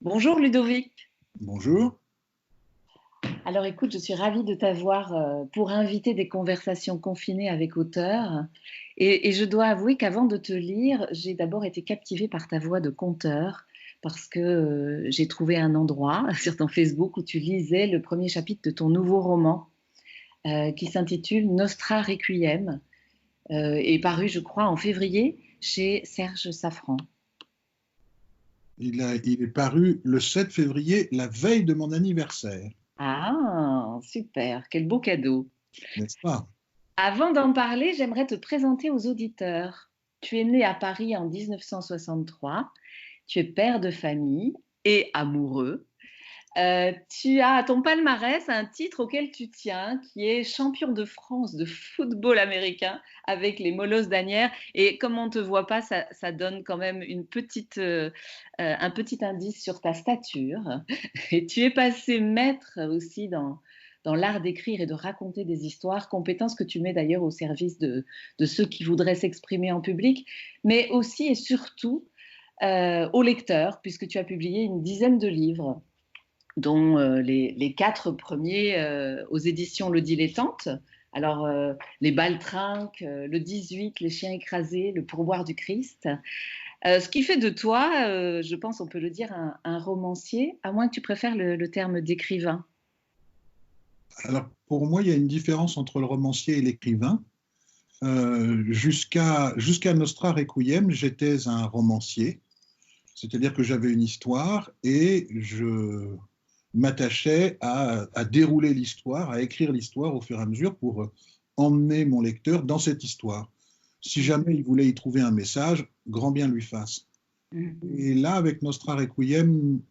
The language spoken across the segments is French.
Bonjour Ludovic. Bonjour. Alors écoute, je suis ravie de t'avoir pour inviter des conversations confinées avec auteurs. Et je dois avouer qu'avant de te lire, j'ai d'abord été captivée par ta voix de conteur parce que j'ai trouvé un endroit sur ton Facebook où tu lisais le premier chapitre de ton nouveau roman qui s'intitule Nostra Requiem et paru, je crois, en février chez Serge Safran. Il est paru le 7 février, la veille de mon anniversaire, Ah, super, quel beau cadeau. n'est-ce pas? Avant d'en parler, j'aimerais te présenter aux auditeurs. Tu es né à Paris en 1963, tu es père de famille et amoureux. Tu as à ton palmarès un titre auquel tu tiens, qui est champion de France de football américain avec les Molosses d'Asnières. Et comme on ne te voit pas, ça donne quand même un petit indice sur ta stature. Et tu es passé maître aussi dans l'art d'écrire et de raconter des histoires, compétences que tu mets d'ailleurs au service de ceux qui voudraient s'exprimer en public, mais aussi et surtout aux lecteurs, puisque tu as publié une dizaine de livres dont les 4 premiers aux éditions Le Dilettante. Alors, Les Baltrinques, le 18, Les Chiens écrasés, Le Pourboire du Christ. Ce qui fait de toi, je pense on peut le dire, un romancier, à moins que tu préfères le terme d'écrivain. Alors, pour moi, il y a une différence entre le romancier et l'écrivain. Jusqu'à Nostra Requiem, j'étais un romancier, c'est-à-dire que j'avais une histoire et je m'attachais à dérouler l'histoire, à écrire l'histoire au fur et à mesure pour emmener mon lecteur dans cette histoire. Si jamais il voulait y trouver un message, grand bien lui fasse. Et là, avec Nostra Requiem,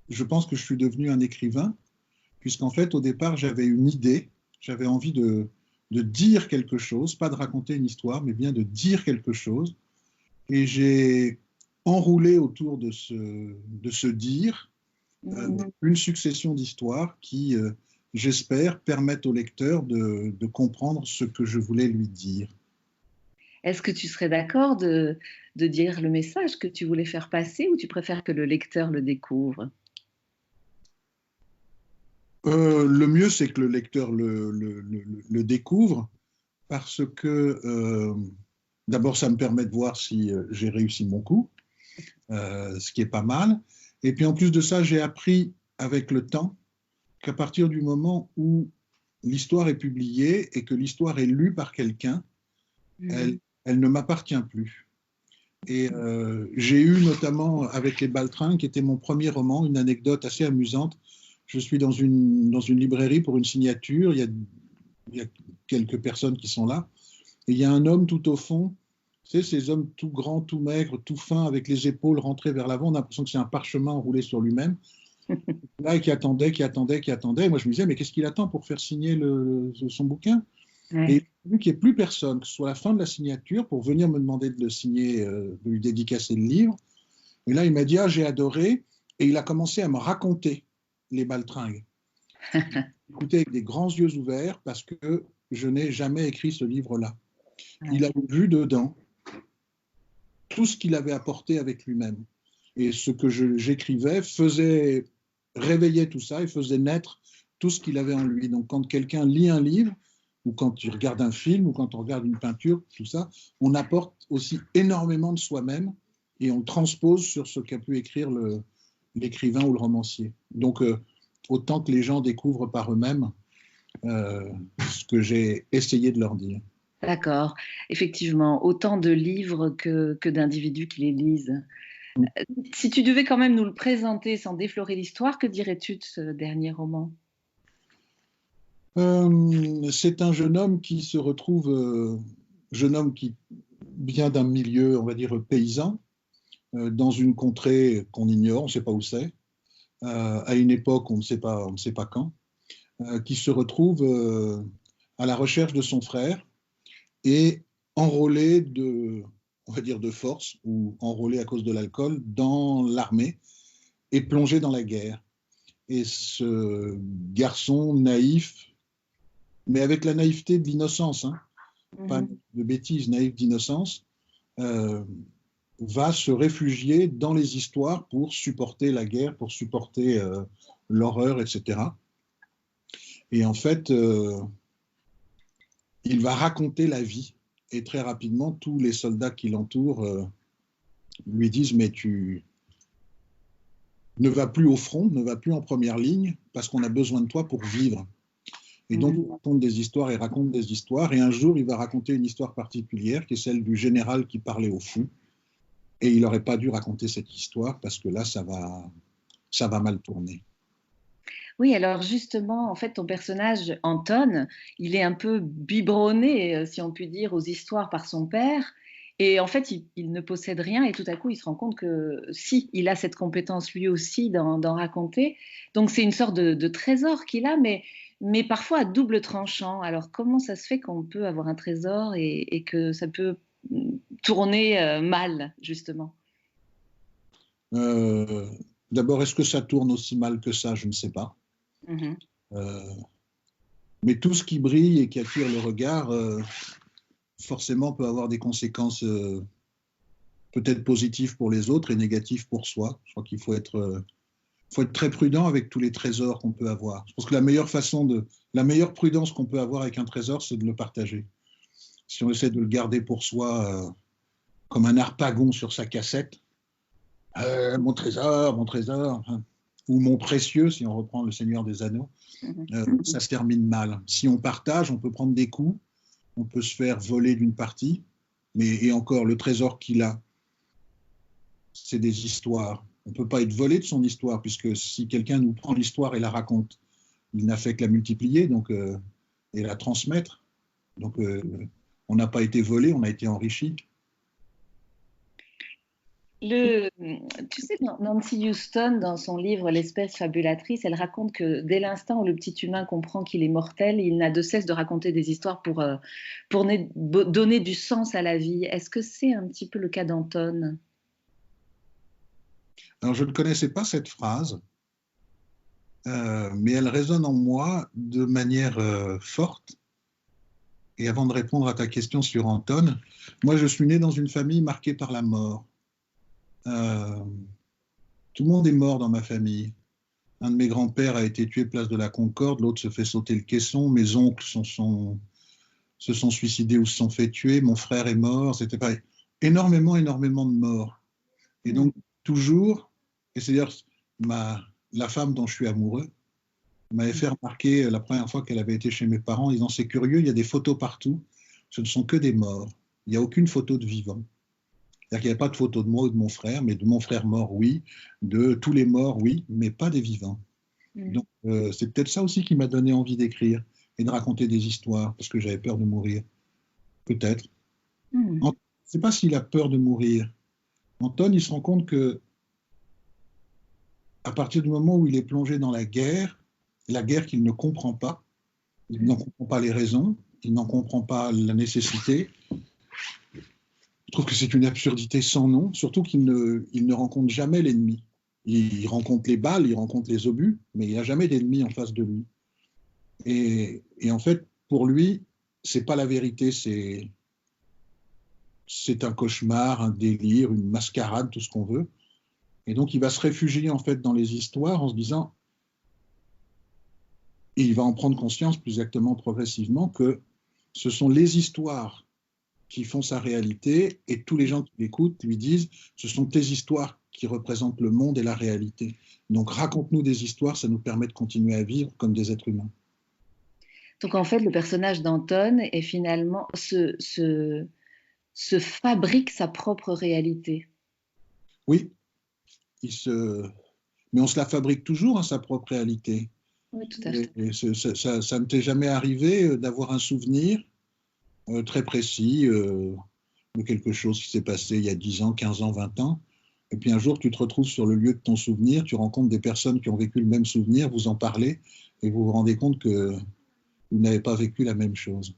je pense que je suis devenu un écrivain, puisqu'en fait, au départ, j'avais une idée, j'avais envie de dire quelque chose, pas de raconter une histoire, mais bien de dire quelque chose. Et j'ai enroulé autour de ce dire une succession d'histoires qui, j'espère, permettent au lecteur de comprendre ce que je voulais lui dire. Est-ce que tu serais d'accord de dire le message que tu voulais faire passer ou tu préfères que le lecteur le découvre? Le mieux, c'est que le lecteur le découvre parce que, d'abord, ça me permet de voir si j'ai réussi mon coup, ce qui est pas mal. Et puis, en plus de ça, j'ai appris avec le temps qu'à partir du moment où l'histoire est publiée et que l'histoire est lue par quelqu'un, elle ne m'appartient plus. Et j'ai eu notamment avec Les Baltringues, qui était mon premier roman, une anecdote assez amusante. Je suis dans une librairie pour une signature, il y a quelques personnes qui sont là, et il y a un homme tout au fond, tu sais, ces hommes tout grands, tout maigres, tout fins, avec les épaules rentrées vers l'avant, on a l'impression que c'est un parchemin enroulé sur lui-même, là, qui attendait, qui attendait, qui attendait. Et moi, je me disais, mais qu'est-ce qu'il attend pour faire signer son bouquin? Et vu qu'il n'y ait plus personne, que ce soit la fin de la signature, pour venir me demander de le signer, de lui dédicacer le livre. Et là, il m'a dit, ah, j'ai adoré. Et il a commencé à me raconter Les Baltringues. Écoutez, avec des grands yeux ouverts, parce que je n'ai jamais écrit ce livre-là. Il a vu dedans tout ce qu'il avait apporté avec lui-même. Et ce que j'écrivais réveillait tout ça et faisait naître tout ce qu'il avait en lui. Donc, quand quelqu'un lit un livre, ou quand tu regardes un film, ou quand on regarde une peinture, tout ça, on apporte aussi énormément de soi-même et on le transpose sur ce qu'a pu écrire l'écrivain ou le romancier. Donc, autant que les gens découvrent par eux-mêmes ce que j'ai essayé de leur dire. D'accord, effectivement, autant de livres que d'individus qui les lisent. Si tu devais quand même nous le présenter sans déflorer l'histoire, que dirais-tu de ce dernier roman? C'est un jeune homme qui se retrouve, jeune homme qui vient d'un milieu, on va dire, paysan, dans une contrée qu'on ignore, on ne sait pas où c'est, à une époque on ne sait pas quand, qui se retrouve à la recherche de son frère et enrôlé on va dire de force, ou enrôlé à cause de l'alcool, dans l'armée et plongé dans la guerre. Et ce garçon naïf, mais avec la naïveté de l'innocence, hein, pas de bêtises, naïf d'innocence, va se réfugier dans les histoires pour supporter la guerre, pour supporter l'horreur, etc. Et en fait, il va raconter la vie. Et très rapidement, tous les soldats qui l'entourent lui disent, mais tu ne vas plus au front, ne vas plus en première ligne, parce qu'on a besoin de toi pour vivre. Et donc, il raconte des histoires et raconte des histoires. Et un jour, il va raconter une histoire particulière, qui est celle du général qui parlait aux fous. Et il n'aurait pas dû raconter cette histoire, parce que là, ça va mal tourner. Oui, alors justement, en fait, ton personnage, Anton, il est un peu biberonné, si on peut dire, aux histoires par son père. Et en fait, il ne possède rien et tout à coup, il se rend compte que si, il a cette compétence lui aussi d'en raconter. Donc, c'est une sorte de trésor qu'il a, mais parfois à double tranchant. Alors, comment ça se fait qu'on peut avoir un trésor et que ça peut tourner mal, justement? Euh, D'abord, est-ce que ça tourne aussi mal que ça? Je ne sais pas. Mhm. Euh, mais tout ce qui brille et qui attire le regard, forcément, peut avoir des conséquences peut-être positives pour les autres et négatives pour soi. Je crois qu'il faut être très prudent avec tous les trésors qu'on peut avoir. Je pense que la meilleure prudence qu'on peut avoir avec un trésor, c'est de le partager. Si on essaie de le garder pour soi comme un harpagon sur sa cassette, mon trésor, hein, ou mon précieux, si on reprend le Seigneur des Anneaux, ça se termine mal. Si on partage, on peut prendre des coups, on peut se faire voler d'une partie, et encore, le trésor qu'il a, c'est des histoires. On ne peut pas être volé de son histoire, puisque si quelqu'un nous prend l'histoire et la raconte, il n'a fait que la multiplier et la transmettre. Donc, on n'a pas été volé, on a été enrichi. Le, Tu sais, Nancy Houston, dans son livre L'espèce fabulatrice, elle raconte que dès l'instant où le petit humain comprend qu'il est mortel, il n'a de cesse de raconter des histoires pour donner du sens à la vie. Est-ce que c'est un petit peu le cas d'Anton? Alors, je ne connaissais pas cette phrase, mais elle résonne en moi de manière forte. Et avant de répondre à ta question sur Anton, moi, je suis né dans une famille marquée par la mort. Euh, Tout le monde est mort dans ma famille. Un de mes grands-pères a été tué place de la Concorde, l'autre se fait sauter le caisson, mes oncles se sont suicidés ou se sont fait tuer, mon frère est mort, c'était pas énormément, énormément de morts. Et Mm. donc, toujours, et c'est d'ailleurs la femme dont je suis amoureux, m'avait fait remarquer la première fois qu'elle avait été chez mes parents, en disant, c'est curieux, il y a des photos partout, ce ne sont que des morts, il n'y a aucune photo de vivant. C'est-à-dire qu'il n'y a pas de photo de moi ou de mon frère, mais de mon frère mort, oui, de tous les morts, oui, mais pas des vivants. Mm. Donc, c'est peut-être ça aussi qui m'a donné envie d'écrire et de raconter des histoires, parce que j'avais peur de mourir. Peut-être. Mm. Je ne sais pas s'il a peur de mourir. Anton, il se rend compte que à partir du moment où il est plongé dans la guerre qu'il ne comprend pas, il n'en comprend pas les raisons, il n'en comprend pas la nécessité. Je trouve que c'est une absurdité sans nom, surtout il ne rencontre jamais l'ennemi. Il rencontre les balles, il rencontre les obus, mais il n'y a jamais d'ennemi en face de lui. Et en fait, pour lui, c'est pas la vérité, c'est un cauchemar, un délire, une mascarade, tout ce qu'on veut. Et donc, il va se réfugier en fait dans les histoires en se disant, et il va en prendre conscience plus exactement progressivement que ce sont les histoires qui font sa réalité et tous les gens qui l'écoutent lui disent, ce sont tes histoires qui représentent le monde et la réalité. Donc, raconte-nous des histoires, ça nous permet de continuer à vivre comme des êtres humains. Donc en fait, le personnage d'Anton est finalement se fabrique sa propre réalité. Oui, mais on se la fabrique toujours, hein, sa propre réalité. Oui, tout à fait. Et ça ne t'est jamais arrivé d'avoir un souvenir très précis de quelque chose qui s'est passé il y a 10 ans, 15 ans, 20 ans. Et puis un jour, tu te retrouves sur le lieu de ton souvenir, tu rencontres des personnes qui ont vécu le même souvenir, vous en parlez et vous vous rendez compte que vous n'avez pas vécu la même chose.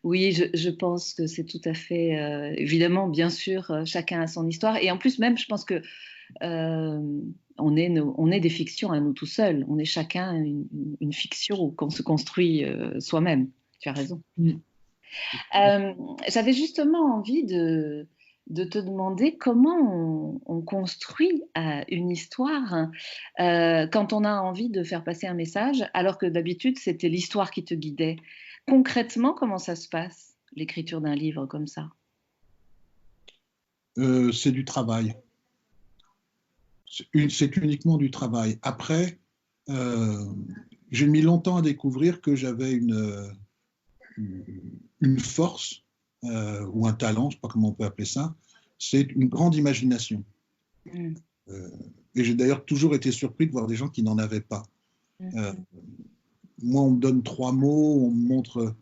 Oui, je pense que c'est tout à fait, évidemment, bien sûr, chacun a son histoire. Et en plus, même, je pense que euh, on est des fictions à nous tout seuls. On est chacun une fiction qu'on se construit soi-même. Tu as raison. Mm. Euh, J'avais justement envie de te demander comment on construit une histoire quand on a envie de faire passer un message, alors que d'habitude, c'était l'histoire qui te guidait. Concrètement, comment ça se passe, l'écriture d'un livre comme ça? C'est du travail. C'est uniquement du travail. Après, j'ai mis longtemps à découvrir que j'avais une force ou un talent, je ne sais pas comment on peut appeler ça, c'est une grande imagination. Mmh. Et j'ai d'ailleurs toujours été surpris de voir des gens qui n'en avaient pas. Mmh. Moi, on me donne 3 mots, on me montre...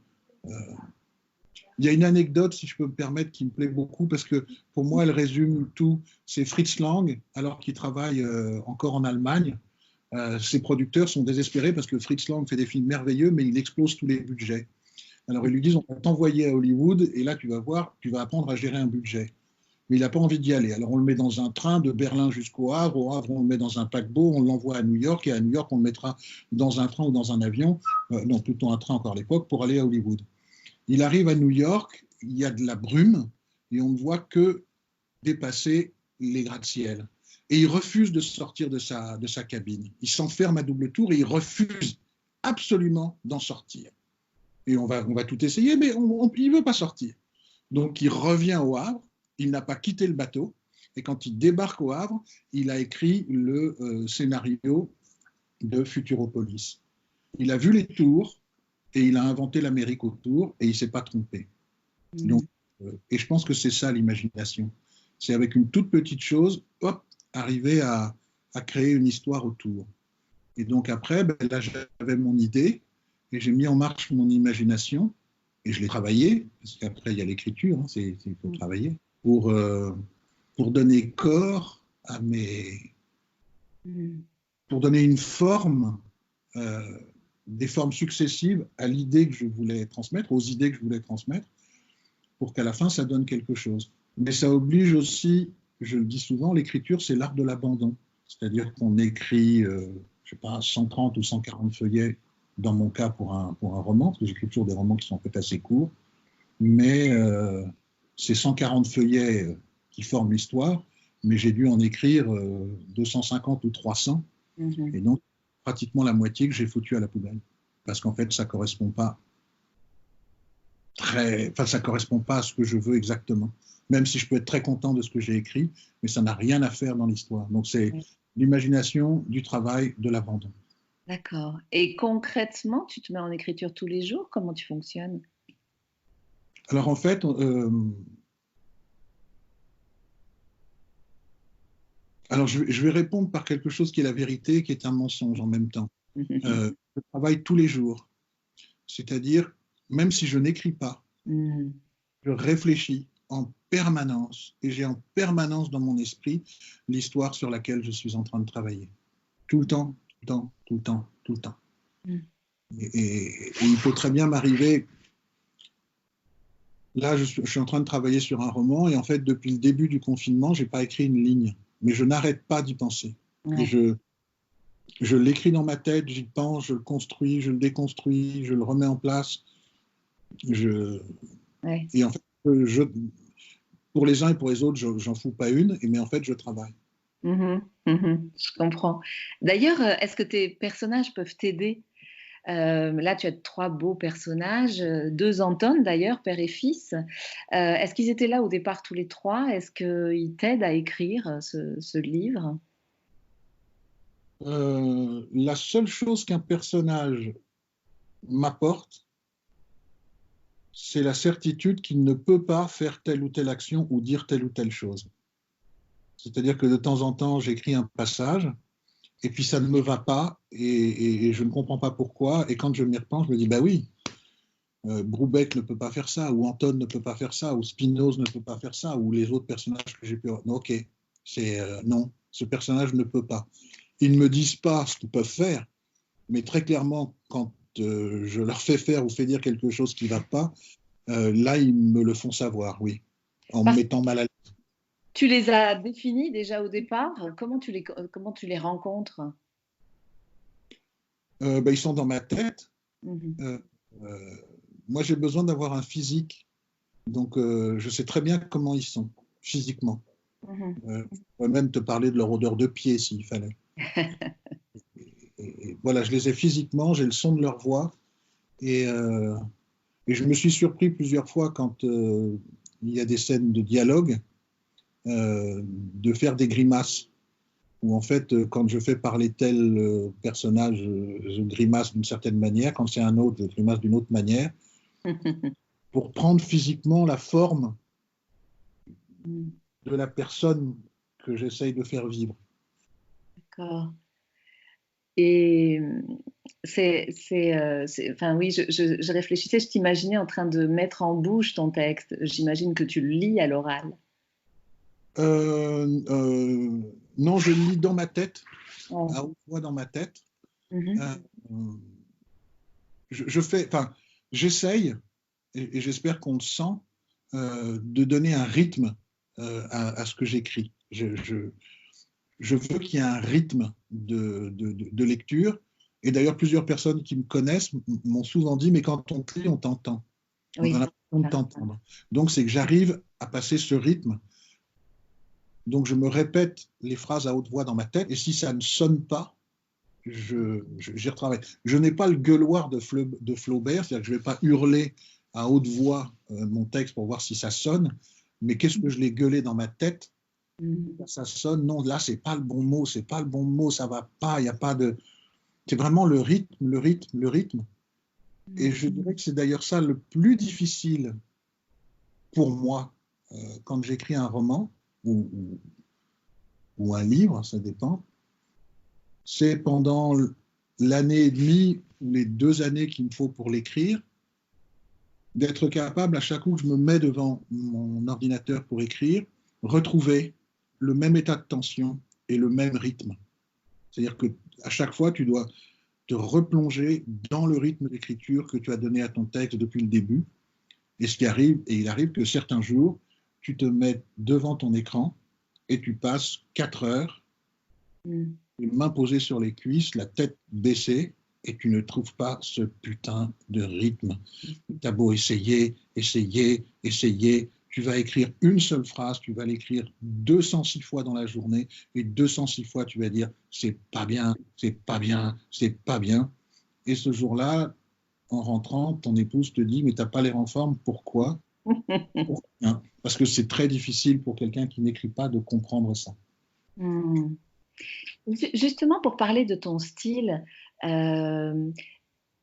Il y a une anecdote, si je peux me permettre, qui me plaît beaucoup, parce que pour moi, elle résume tout. C'est Fritz Lang, alors qu'il travaille encore en Allemagne. Ses producteurs sont désespérés parce que Fritz Lang fait des films merveilleux, mais il explose tous les budgets. Alors ils lui disent, on va t'envoyer à Hollywood, et là, tu vas voir, tu vas apprendre à gérer un budget. Mais il n'a pas envie d'y aller. Alors on le met dans un train de Berlin jusqu'au Havre. Au Havre, on le met dans un paquebot, on l'envoie à New York, et à New York, on le mettra dans un train ou dans un avion, non, plutôt un train encore à l'époque, pour aller à Hollywood. Il arrive à New York, il y a de la brume et on ne voit que dépasser les gratte-ciel. Et il refuse de sortir de sa cabine. Il s'enferme à double tour et il refuse absolument d'en sortir. Et on va tout essayer, mais il ne veut pas sortir. Donc il revient au Havre, il n'a pas quitté le bateau, et quand il débarque au Havre, il a écrit le scénario de Futuropolis. Il a vu les tours, et il a inventé l'Amérique autour et il ne s'est pas trompé. Donc, et je pense que c'est ça l'imagination. C'est avec une toute petite chose, hop, arriver à créer une histoire autour. Et donc après, là j'avais mon idée et j'ai mis en marche mon imagination et je l'ai travaillé, parce qu'après il y a l'écriture, hein, il faut travailler, pour donner corps à pour donner une forme des formes successives à l'idée que je voulais transmettre, aux idées que je voulais transmettre, pour qu'à la fin, ça donne quelque chose. Mais ça oblige aussi, je le dis souvent, l'écriture, c'est l'art de l'abandon. C'est-à-dire qu'on écrit, je ne sais pas, 130 ou 140 feuillets, dans mon cas, pour un roman, parce que j'écris toujours des romans qui sont peut-être assez courts, mais c'est 140 feuillets qui forment l'histoire, mais j'ai dû en écrire 250 ou 300, et donc pratiquement la moitié que j'ai foutu à la poubelle. Parce qu'en fait, ça ne correspond pas ça correspond pas à ce que je veux exactement. Même si je peux être très content de ce que j'ai écrit, mais ça n'a rien à faire dans l'histoire. Donc c'est l'imagination, du travail, de l'abandon. D'accord. Et concrètement, tu te mets en écriture tous les jours? Comment tu fonctionnes? Alors en fait, alors je vais répondre par quelque chose qui est la vérité, qui est un mensonge en même temps. Je travaille tous les jours. C'est-à-dire, même si je n'écris pas, je réfléchis en permanence et j'ai en permanence dans mon esprit l'histoire sur laquelle je suis en train de travailler. Tout le temps, tout le temps, tout le temps, tout le temps. Et il peut très bien m'arriver... Là, je suis en train de travailler sur un roman et en fait, depuis le début du confinement, je n'ai pas écrit une ligne. Mais je n'arrête pas d'y penser. Ouais. Et je l'écris dans ma tête, j'y pense, je le construis, je le déconstruis, je le remets en place. Ouais. Et en fait, pour les uns et pour les autres, j'en fous pas une, mais en fait, je travaille. Je comprends. D'ailleurs, est-ce que tes personnages peuvent t'aider? Là, tu as 3 beaux personnages, 2 Anton d'ailleurs, père et fils. Est-ce qu'ils étaient là au départ tous les 3? Est-ce qu'ils t'aident à écrire ce livre? La seule chose qu'un personnage m'apporte, c'est la certitude qu'il ne peut pas faire telle ou telle action ou dire telle ou telle chose. C'est-à-dire que de temps en temps, j'écris un passage, et puis ça ne me va pas, et je ne comprends pas pourquoi, et quand je m'y repense, je me dis, bah oui, Broubeck ne peut pas faire ça, ou Anton ne peut pas faire ça, ou Spinoz ne peut pas faire ça, ou les autres personnages que j'ai pu... Ok, non, ce personnage ne peut pas. Ils ne me disent pas ce qu'ils peuvent faire, mais très clairement, quand je leur fais faire ou fais dire quelque chose qui ne va pas, là, ils me le font savoir, oui, en me mettant mal à l'aise. Tu les as définis déjà au départ? Comment tu les rencontres? Ils sont dans ma tête. Moi, j'ai besoin d'avoir un physique. Donc, je sais très bien comment ils sont. physiquement. Mhm. Je pourrais même te parler de leur odeur de pied s'il fallait. Et voilà, je les ai physiquement, j'ai le son de leur voix. Et, euh, et je me suis surpris plusieurs fois quand il y a des scènes de dialogue de faire des grimaces. Où en fait, quand je fais parler tel personnage, je grimace d'une certaine manière. Quand c'est un autre, je grimace d'une autre manière. Pour prendre physiquement la forme de la personne que j'essaye de faire vivre. D'accord. Et enfin oui, je réfléchissais, je t'imaginais en train de mettre en bouche ton texte. J'imagine que tu le lis à l'oral. Euh, euh, non, je le lis dans ma tête, Oh. à haute voix dans ma tête. Mhm. Euh, je fais, enfin, j'essaye, et j'espère qu'on le sent, de donner un rythme à ce que j'écris. Je veux qu'il y ait un rythme de lecture. Et d'ailleurs, plusieurs personnes qui me connaissent m'ont souvent dit, mais quand on te lit, on t'entend. On a Oui. l'impression de t'entendre. Donc, c'est que j'arrive à passer ce rythme. Donc, je me répète les phrases à haute voix dans ma tête. Et si ça ne sonne pas, j'y retravaille. Je n'ai pas le gueuloir de Flaubert, c'est-à-dire que je ne vais pas hurler à haute voix mon texte pour voir si ça sonne. Mais qu'est-ce que je l'ai gueulé dans ma tête? Ça sonne, non, là, c'est pas le bon mot, c'est pas le bon mot, ça va pas, il n'y a pas de. C'est vraiment le rythme, le rythme, le rythme. Et je dirais que c'est d'ailleurs ça le plus difficile pour moi quand j'écris un roman ou un livre, ça dépend. C'est pendant l'année et demie ou les 2 années qu'il me faut pour l'écrire, d'être capable, à chaque coup que je me mets devant mon ordinateur pour écrire, retrouver le même état de tension et le même rythme. C'est-à-dire qu'à chaque fois, tu dois te replonger dans le rythme d'écriture que tu as donné à ton texte depuis le début. Et ce qui arrive, et il arrive que certains jours, tu te mets devant ton écran et tu passes 4 heures, les mains posées sur les cuisses, la tête baissée, et tu ne trouves pas ce putain de rythme. Tu as beau essayer, essayer, essayer, tu vas écrire une seule phrase, tu vas l'écrire 206 fois dans la journée, et 206 fois tu vas dire c'est pas bien, c'est pas bien, c'est pas bien. Et ce jour-là, en rentrant, ton épouse te dit mais t'as pas l'air en forme, pourquoi? Hein, parce que c'est très difficile pour quelqu'un qui n'écrit pas de comprendre ça. Justement, pour parler de ton style, euh,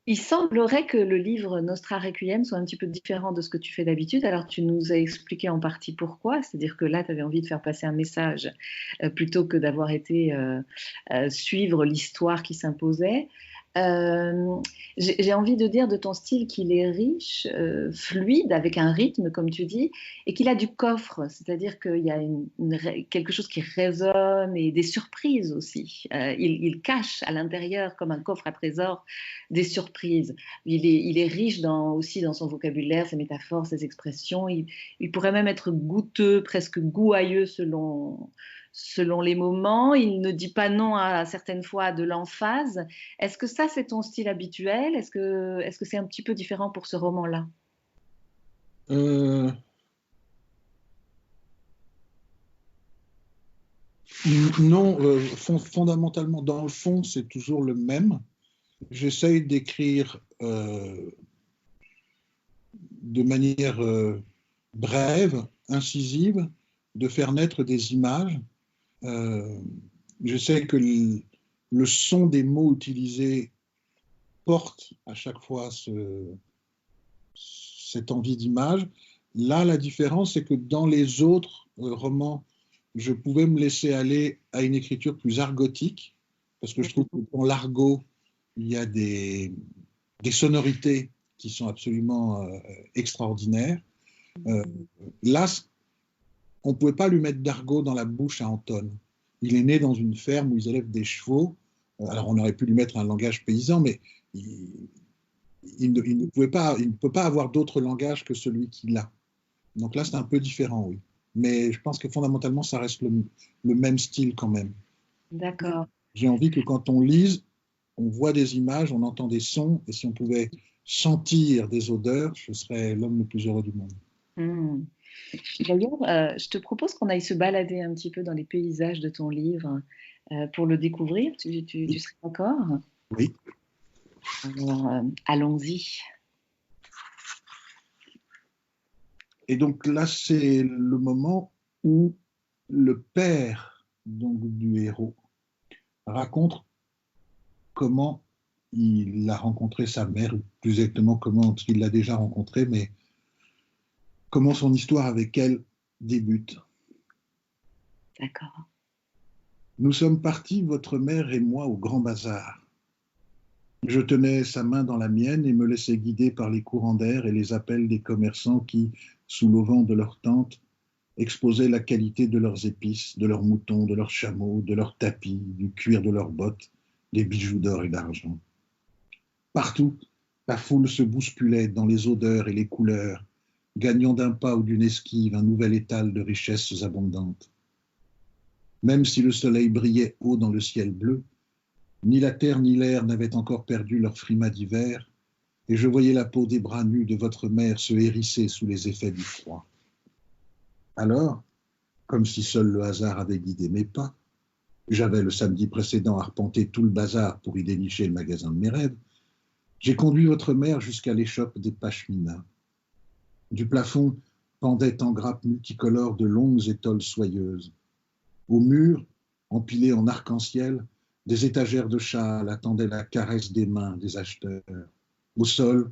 il semblerait que le livre Nostra Requiem soit un petit peu différent de ce que tu fais d'habitude. Alors, tu nous as expliqué en partie pourquoi, c'est-à-dire que là, tu avais envie de faire passer un message plutôt que d'avoir été suivre l'histoire qui s'imposait. Euh, j'ai envie de dire de ton style qu'il est riche, fluide, avec un rythme, comme tu dis, et qu'il a du coffre, c'est-à-dire qu'il y a quelque chose qui résonne et des surprises aussi. Il cache à l'intérieur, comme un coffre à trésor, des surprises. Il est riche aussi dans son vocabulaire, ses métaphores, ses expressions. Il pourrait même être goûteux, presque gouailleux selon les moments. Il ne dit pas non à certaines fois de l'emphase. Est-ce que ça, c'est ton style habituel? Est-ce que c'est un petit peu différent pour ce roman-là? Euh, non, fondamentalement, dans le fond, c'est toujours le même. J'essaye d'écrire de manière brève, incisive, de faire naître des images. Euh, J'essaie que le son des mots utilisés porte à chaque fois cette envie d'image. Là, la différence, c'est que dans les autres romans, je pouvais me laisser aller à une écriture plus argotique, parce que je trouve que dans l'argot, il y a des sonorités qui sont absolument extraordinaires. Là, on ne pouvait pas lui mettre d'argot dans la bouche à Anton. Il est né dans une ferme où ils élèvent des chevaux. Alors, on aurait pu lui mettre un langage paysan, mais il ne pouvait pas, il ne peut pas avoir d'autre langage que celui qu'il a. Donc là, c'est un peu différent, oui. Mais je pense que fondamentalement, ça reste le même style quand même. D'accord. J'ai envie que quand on lise, on voit des images, on entend des sons, et si on pouvait sentir des odeurs, je serais l'homme le plus heureux du monde. Mmh. D'ailleurs, je te propose qu'on aille se balader un petit peu dans les paysages de ton livre pour le découvrir. Tu Oui, serais d'accord? oui. Alors, allons-y. Et donc là, c'est le moment où le père donc, du héros raconte comment il a rencontré sa mère, plus exactement comment il l'a déjà rencontrée, mais comment son histoire avec elle débute. D'accord. Nous sommes partis, votre mère et moi, au Grand Bazar. Je tenais sa main dans la mienne et me laissais guider par les courants d'air et les appels des commerçants qui, sous l'auvent de leurs tentes, exposaient la qualité de leurs épices, de leurs moutons, de leurs chameaux, de leurs tapis, du cuir de leurs bottes, des bijoux d'or et d'argent. Partout, la foule se bousculait dans les odeurs et les couleurs, gagnant d'un pas ou d'une esquive un nouvel étal de richesses abondantes. Même si le soleil brillait haut dans le ciel bleu, ni la terre ni l'air n'avaient encore perdu leur frimas d'hiver, et je voyais la peau des bras nus de votre mère se hérisser sous les effets du froid. Alors, comme si seul le hasard avait guidé mes pas, j'avais le samedi précédent arpenté tout le bazar pour y dénicher le magasin de mes rêves, j'ai conduit votre mère jusqu'à l'échoppe des pashminas. Du plafond pendaient en grappes multicolores de longues étoiles soyeuses. Au mur, empilées en arc-en-ciel, des étagères de châles attendaient la caresse des mains des acheteurs. Au sol,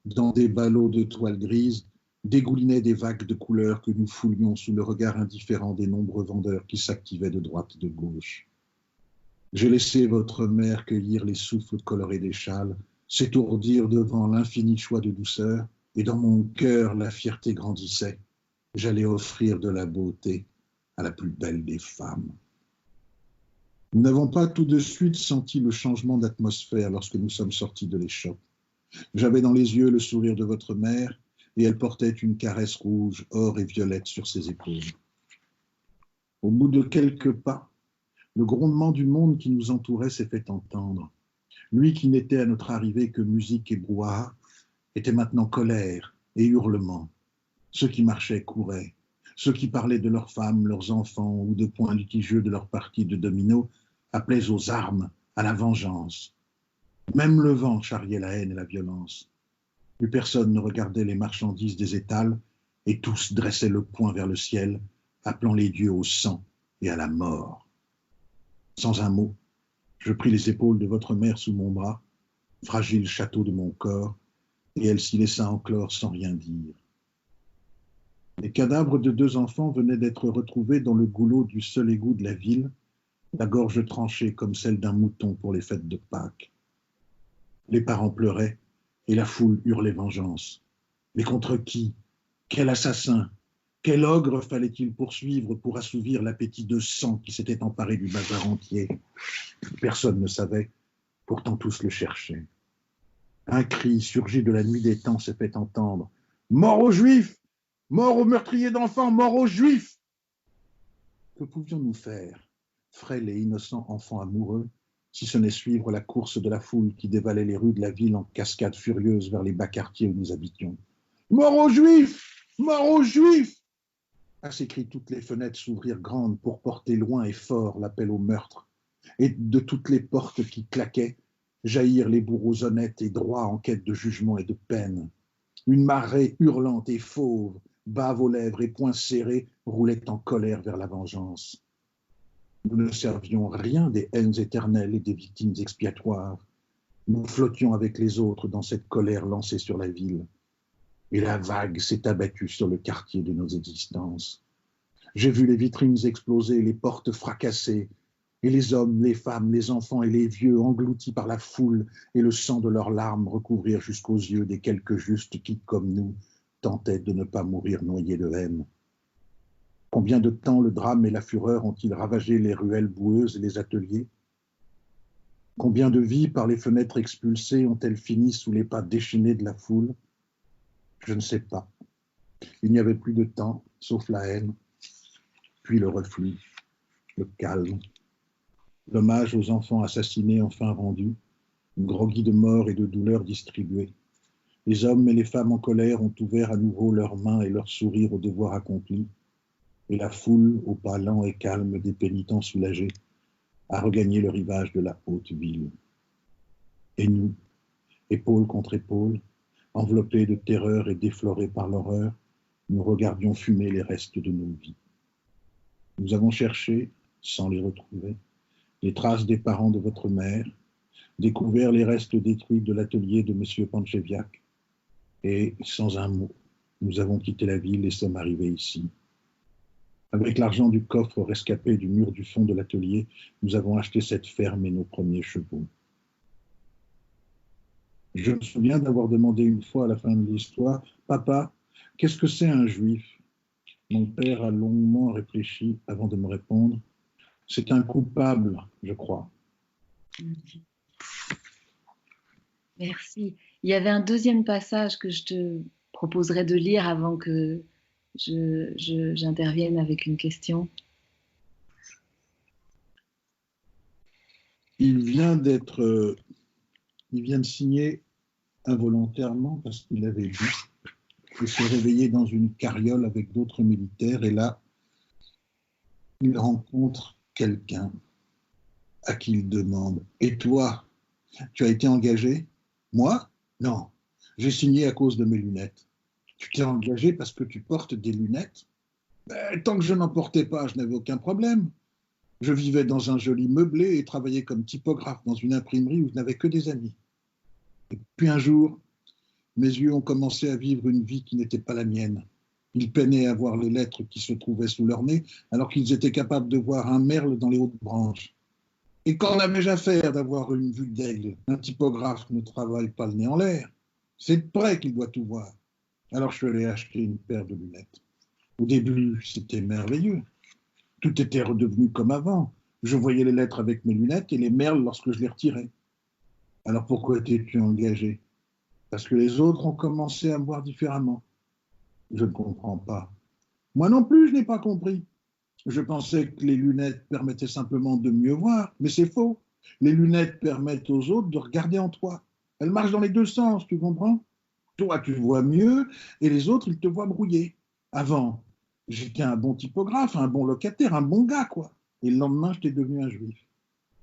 dans des ballots de toile grise, dégoulinaient des vagues de couleurs que nous foulions sous le regard indifférent des nombreux vendeurs qui s'activaient de droite et de gauche. J'ai laissé votre mère cueillir les souffles colorés des châles, s'étourdir devant l'infini choix de douceur, et dans mon cœur la fierté grandissait. J'allais offrir de la beauté à la plus belle des femmes. Nous n'avons pas tout de suite senti le changement d'atmosphère lorsque nous sommes sortis de l'échoppe. J'avais dans les yeux le sourire de votre mère, et elle portait une caresse rouge, or et violette sur ses épaules. Au bout de quelques pas, le grondement du monde qui nous entourait s'est fait entendre. Lui qui n'était à notre arrivée que musique et brouhaha, était maintenant colère et hurlement. Ceux qui marchaient couraient. Ceux qui parlaient de leurs femmes, leurs enfants ou de points litigieux de leur partie de domino appelaient aux armes, à la vengeance. Même le vent charriait la haine et la violence. Plus personne ne regardait les marchandises des étals et tous dressaient le poing vers le ciel, appelant les dieux au sang et à la mort. Sans un mot, je pris les épaules de votre mère sous mon bras, fragile château de mon corps, et elle s'y laissa enclore sans rien dire. Les cadavres de 2 enfants venaient d'être retrouvés dans le goulot du seul égout de la ville, la gorge tranchée comme celle d'un mouton pour les fêtes de Pâques. Les parents pleuraient et la foule hurlait vengeance. Mais contre qui? Quel assassin? Quel ogre fallait-il poursuivre pour assouvir l'appétit de sang qui s'était emparé du bazar entier? Personne ne savait, pourtant tous le cherchaient. Un cri surgi de la nuit des temps s'est fait entendre. Mort aux Juifs! Mort aux meurtriers d'enfants! Mort aux Juifs! Que pouvions-nous faire, frêles et innocents enfants amoureux, si ce n'est suivre la course de la foule qui dévalait les rues de la ville en cascade furieuse vers les bas quartiers où nous habitions? Mort aux Juifs! Mort aux Juifs! À ces cris, toutes les fenêtres s'ouvrirent grandes pour porter loin et fort l'appel au meurtre. Et de toutes les portes qui claquaient, jaillirent les bourreaux honnêtes et droits en quête de jugement et de peine. Une marée hurlante et fauve, bave aux lèvres et poings serrés, roulait en colère vers la vengeance. Nous ne servions rien des haines éternelles et des victimes expiatoires. Nous flottions avec les autres dans cette colère lancée sur la ville. Et la vague s'est abattue sur le quartier de nos existences. J'ai vu les vitrines exploser, les portes fracassées, et les hommes, les femmes, les enfants et les vieux engloutis par la foule et le sang de leurs larmes recouvrir jusqu'aux yeux des quelques justes qui, comme nous, tentaient de ne pas mourir noyés de haine. Combien de temps le drame et la fureur ont-ils ravagé les ruelles boueuses et les ateliers? Combien de vies par les fenêtres expulsées ont-elles fini sous les pas déchaînés de la foule? Je ne sais pas. Il n'y avait plus de temps, sauf la haine, puis le reflux, le calme. L'hommage aux enfants assassinés enfin rendu, groggy de mort et de douleur distribuée. Les hommes et les femmes en colère ont ouvert à nouveau leurs mains et leurs sourires au devoir accompli, et la foule, au pas lent et calme des pénitents soulagés, a regagné le rivage de la haute ville. Et nous, épaule contre épaule, enveloppés de terreur et déflorés par l'horreur, nous regardions fumer les restes de nos vies. Nous avons cherché, sans les retrouver, les traces des parents de votre mère, découvert les restes détruits de l'atelier de M. Pancheviak, et, sans un mot, nous avons quitté la ville et sommes arrivés ici. Avec l'argent du coffre rescapé du mur du fond de l'atelier, nous avons acheté cette ferme et nos premiers chevaux. Je me souviens d'avoir demandé une fois à la fin de l'histoire, « Papa, qu'est-ce que c'est un juif ?» Mon père a longuement réfléchi avant de me répondre, « C'est un coupable, je crois. » Merci. Il y avait un deuxième passage que je te proposerais de lire avant que j'intervienne avec une question. Il vient de signer involontairement parce qu'il avait bu et s'est réveillé dans une carriole avec d'autres militaires et là, il rencontre quelqu'un à qui il demande « Et toi, tu as été engagé ?» « Moi ? Non, j'ai signé à cause de mes lunettes. »« Tu t'es engagé parce que tu portes des lunettes ?» Ben, tant que je n'en portais pas, je n'avais aucun problème. Je vivais dans un joli meublé et travaillais comme typographe dans une imprimerie où je n'avais que des amis. Et puis un jour, mes yeux ont commencé à vivre une vie qui n'était pas la mienne. Ils peinaient à voir les lettres qui se trouvaient sous leur nez, alors qu'ils étaient capables de voir un merle dans les hautes branches. Et qu'en avais-je à faire d'avoir une vue d'aigle? Un typographe ne travaille pas le nez en l'air. C'est de près qu'il doit tout voir. Alors je suis allé acheter une paire de lunettes. Au début, c'était merveilleux. Tout était redevenu comme avant. Je voyais les lettres avec mes lunettes et les merles lorsque je les retirais. Alors pourquoi étais-tu engagé? Parce que les autres ont commencé à me voir différemment. Je ne comprends pas. Moi non plus, je n'ai pas compris. Je pensais que les lunettes permettaient simplement de mieux voir, mais c'est faux. Les lunettes permettent aux autres de regarder en toi. Elles marchent dans les deux sens, tu comprends? Toi, tu vois mieux, et les autres, ils te voient brouiller. Avant, j'étais un bon typographe, un bon locataire, un bon gars, quoi. Et le lendemain, j'étais devenu un juif.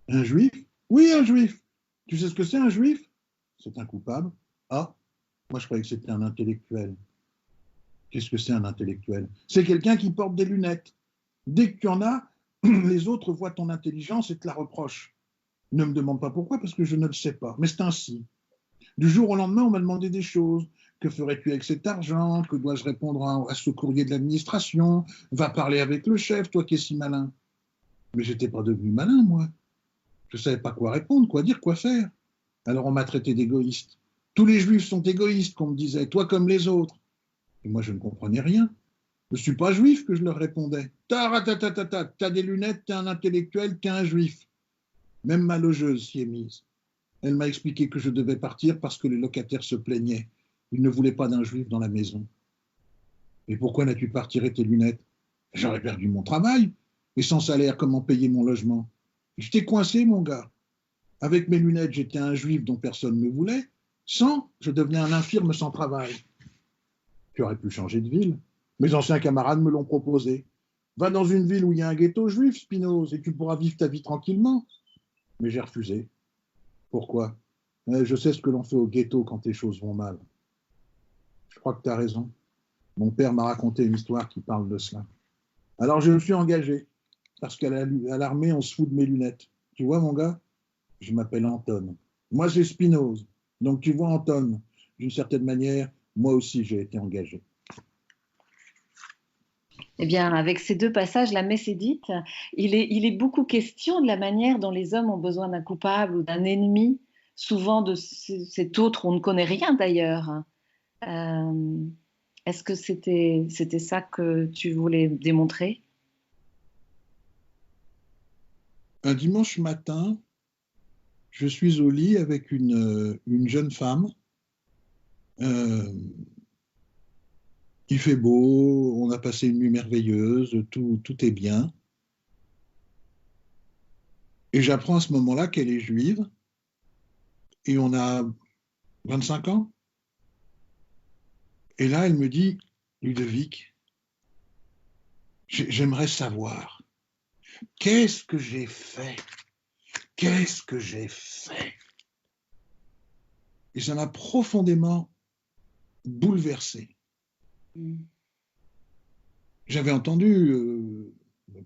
Un juif? Oui, un juif. Tu sais ce que c'est un juif? C'est un coupable. Ah, moi je croyais que c'était un intellectuel. Qu'est-ce que c'est un intellectuel? C'est quelqu'un qui porte des lunettes. Dès que tu en as, les autres voient ton intelligence et te la reprochent. Ne me demande pas pourquoi, parce que je ne le sais pas. Mais c'est ainsi. Du jour au lendemain, on m'a demandé des choses. Que ferais-tu avec cet argent? Que dois-je répondre à ce courrier de l'administration? Va parler avec le chef, toi qui es si malin. Mais j'étais pas devenu malin, moi. Je savais pas quoi répondre, quoi dire, quoi faire. Alors on m'a traité d'égoïste. Tous les juifs sont égoïstes, qu'on me disait, toi comme les autres. Et moi, je ne comprenais rien. Je ne suis pas juif, que je leur répondais. T'as des lunettes, t'es un intellectuel, t'es un juif. Même ma logeuse s'y est mise. Elle m'a expliqué que je devais partir parce que les locataires se plaignaient. Ils ne voulaient pas d'un juif dans la maison. Et pourquoi n'as-tu pas retiré tes lunettes? J'aurais perdu mon travail. Et sans salaire, comment payer mon logement? J'étais coincé, mon gars. Avec mes lunettes, j'étais un juif dont personne ne voulait. Sans, je devenais un infirme sans travail. Tu aurais pu changer de ville. Mes anciens camarades me l'ont proposé. Va dans une ville où il y a un ghetto juif, Spinoz, et tu pourras vivre ta vie tranquillement. Mais j'ai refusé. Pourquoi? Je sais ce que l'on fait au ghetto quand les choses vont mal. Je crois que tu as raison. Mon père m'a raconté une histoire qui parle de cela. Alors je me suis engagé, parce qu'à l'armée, on se fout de mes lunettes. Tu vois, mon gars, je m'appelle Anton. Moi, c'est Spinoz. Donc, tu vois, Anton, d'une certaine manière, moi aussi, j'ai été engagé. Eh bien, avec ces deux passages, la messe est dite. Il est beaucoup question de la manière dont les hommes ont besoin d'un coupable ou d'un ennemi, souvent de cet autre, on ne connaît rien d'ailleurs. Est-ce que c'était ça que tu voulais démontrer? Un dimanche matin, je suis au lit avec une jeune femme. Il fait beau, on a passé une nuit merveilleuse, tout est bien. Et j'apprends à ce moment-là qu'elle est juive. Et on a 25 ans. Et là, elle me dit, Ludovic, j'aimerais savoir, qu'est-ce que j'ai fait? Qu'est-ce que j'ai fait? Et ça m'a profondément bouleversé. J'avais entendu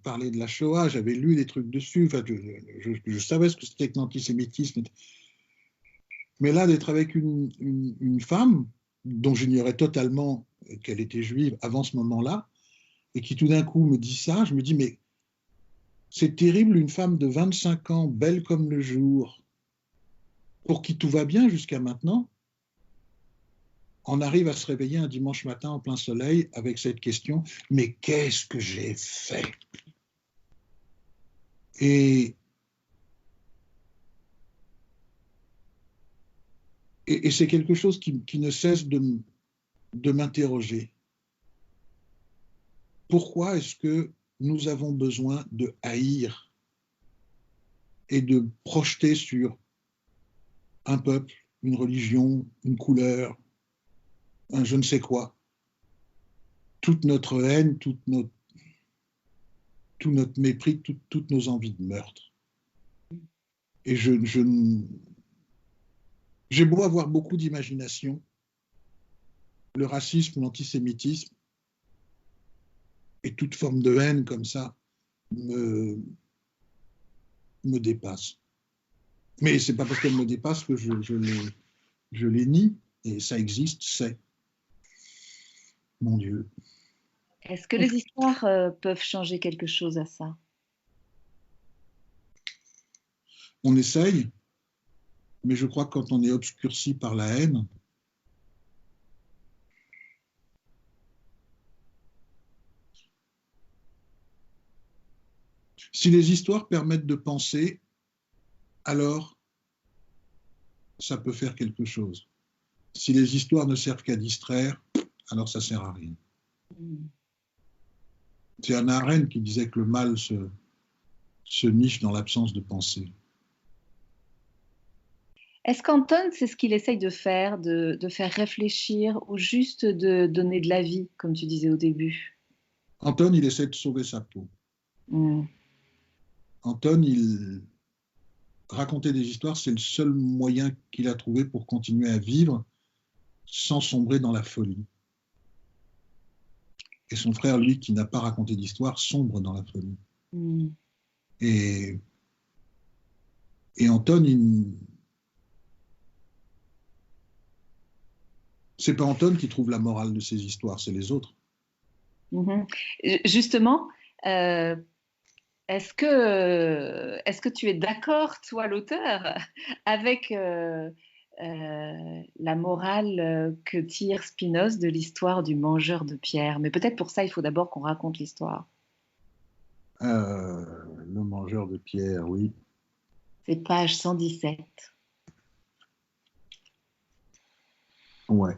parler de la Shoah, j'avais lu des trucs dessus, enfin, je savais ce que c'était que l'antisémitisme. Mais là, d'être avec une femme dont j'ignorais totalement qu'elle était juive avant ce moment-là, et qui tout d'un coup me dit ça, je me dis, mais c'est terrible, une femme de 25 ans, belle comme le jour, pour qui tout va bien jusqu'à maintenant, on arrive à se réveiller un dimanche matin en plein soleil avec cette question, mais qu'est-ce que j'ai fait? Et c'est quelque chose qui ne cesse de m'interroger. Pourquoi est-ce que nous avons besoin de haïr et de projeter sur un peuple, une religion, une couleur, un je ne sais quoi, toute notre haine, tout notre mépris, toutes nos envies de meurtre? Et j'ai beau avoir beaucoup d'imagination, le racisme, l'antisémitisme et toute forme de haine comme ça me dépasse. Mais c'est pas parce qu'elle me dépasse que je les nie, et ça existe, c'est. Mon Dieu. Est-ce que les histoires peuvent changer quelque chose à ça? On essaye, mais je crois que quand on est obscurci par la haine, si les histoires permettent de penser, alors ça peut faire quelque chose. Si les histoires ne servent qu'à distraire, alors ça ne sert à rien. C'est Hannah Arendt qui disait que le mal se niche dans l'absence de pensée. Est-ce qu'Anton, c'est ce qu'il essaye de faire réfléchir ou juste de donner de la vie, comme tu disais au début? Anton, il essaie de sauver sa peau. Anton, raconter des histoires, c'est le seul moyen qu'il a trouvé pour continuer à vivre sans sombrer dans la folie. Et son frère, lui, qui n'a pas raconté d'histoire, sombre dans la folie. Et Anton, c'est pas Anton qui trouve la morale de ces histoires, c'est les autres. Justement, est-ce que tu es d'accord, toi, l'auteur, avec la morale que tire Spinoz de l'histoire du mangeur de pierre? Mais peut-être pour ça, il faut d'abord qu'on raconte l'histoire. Le mangeur de pierre, oui. C'est page 117. Ouais.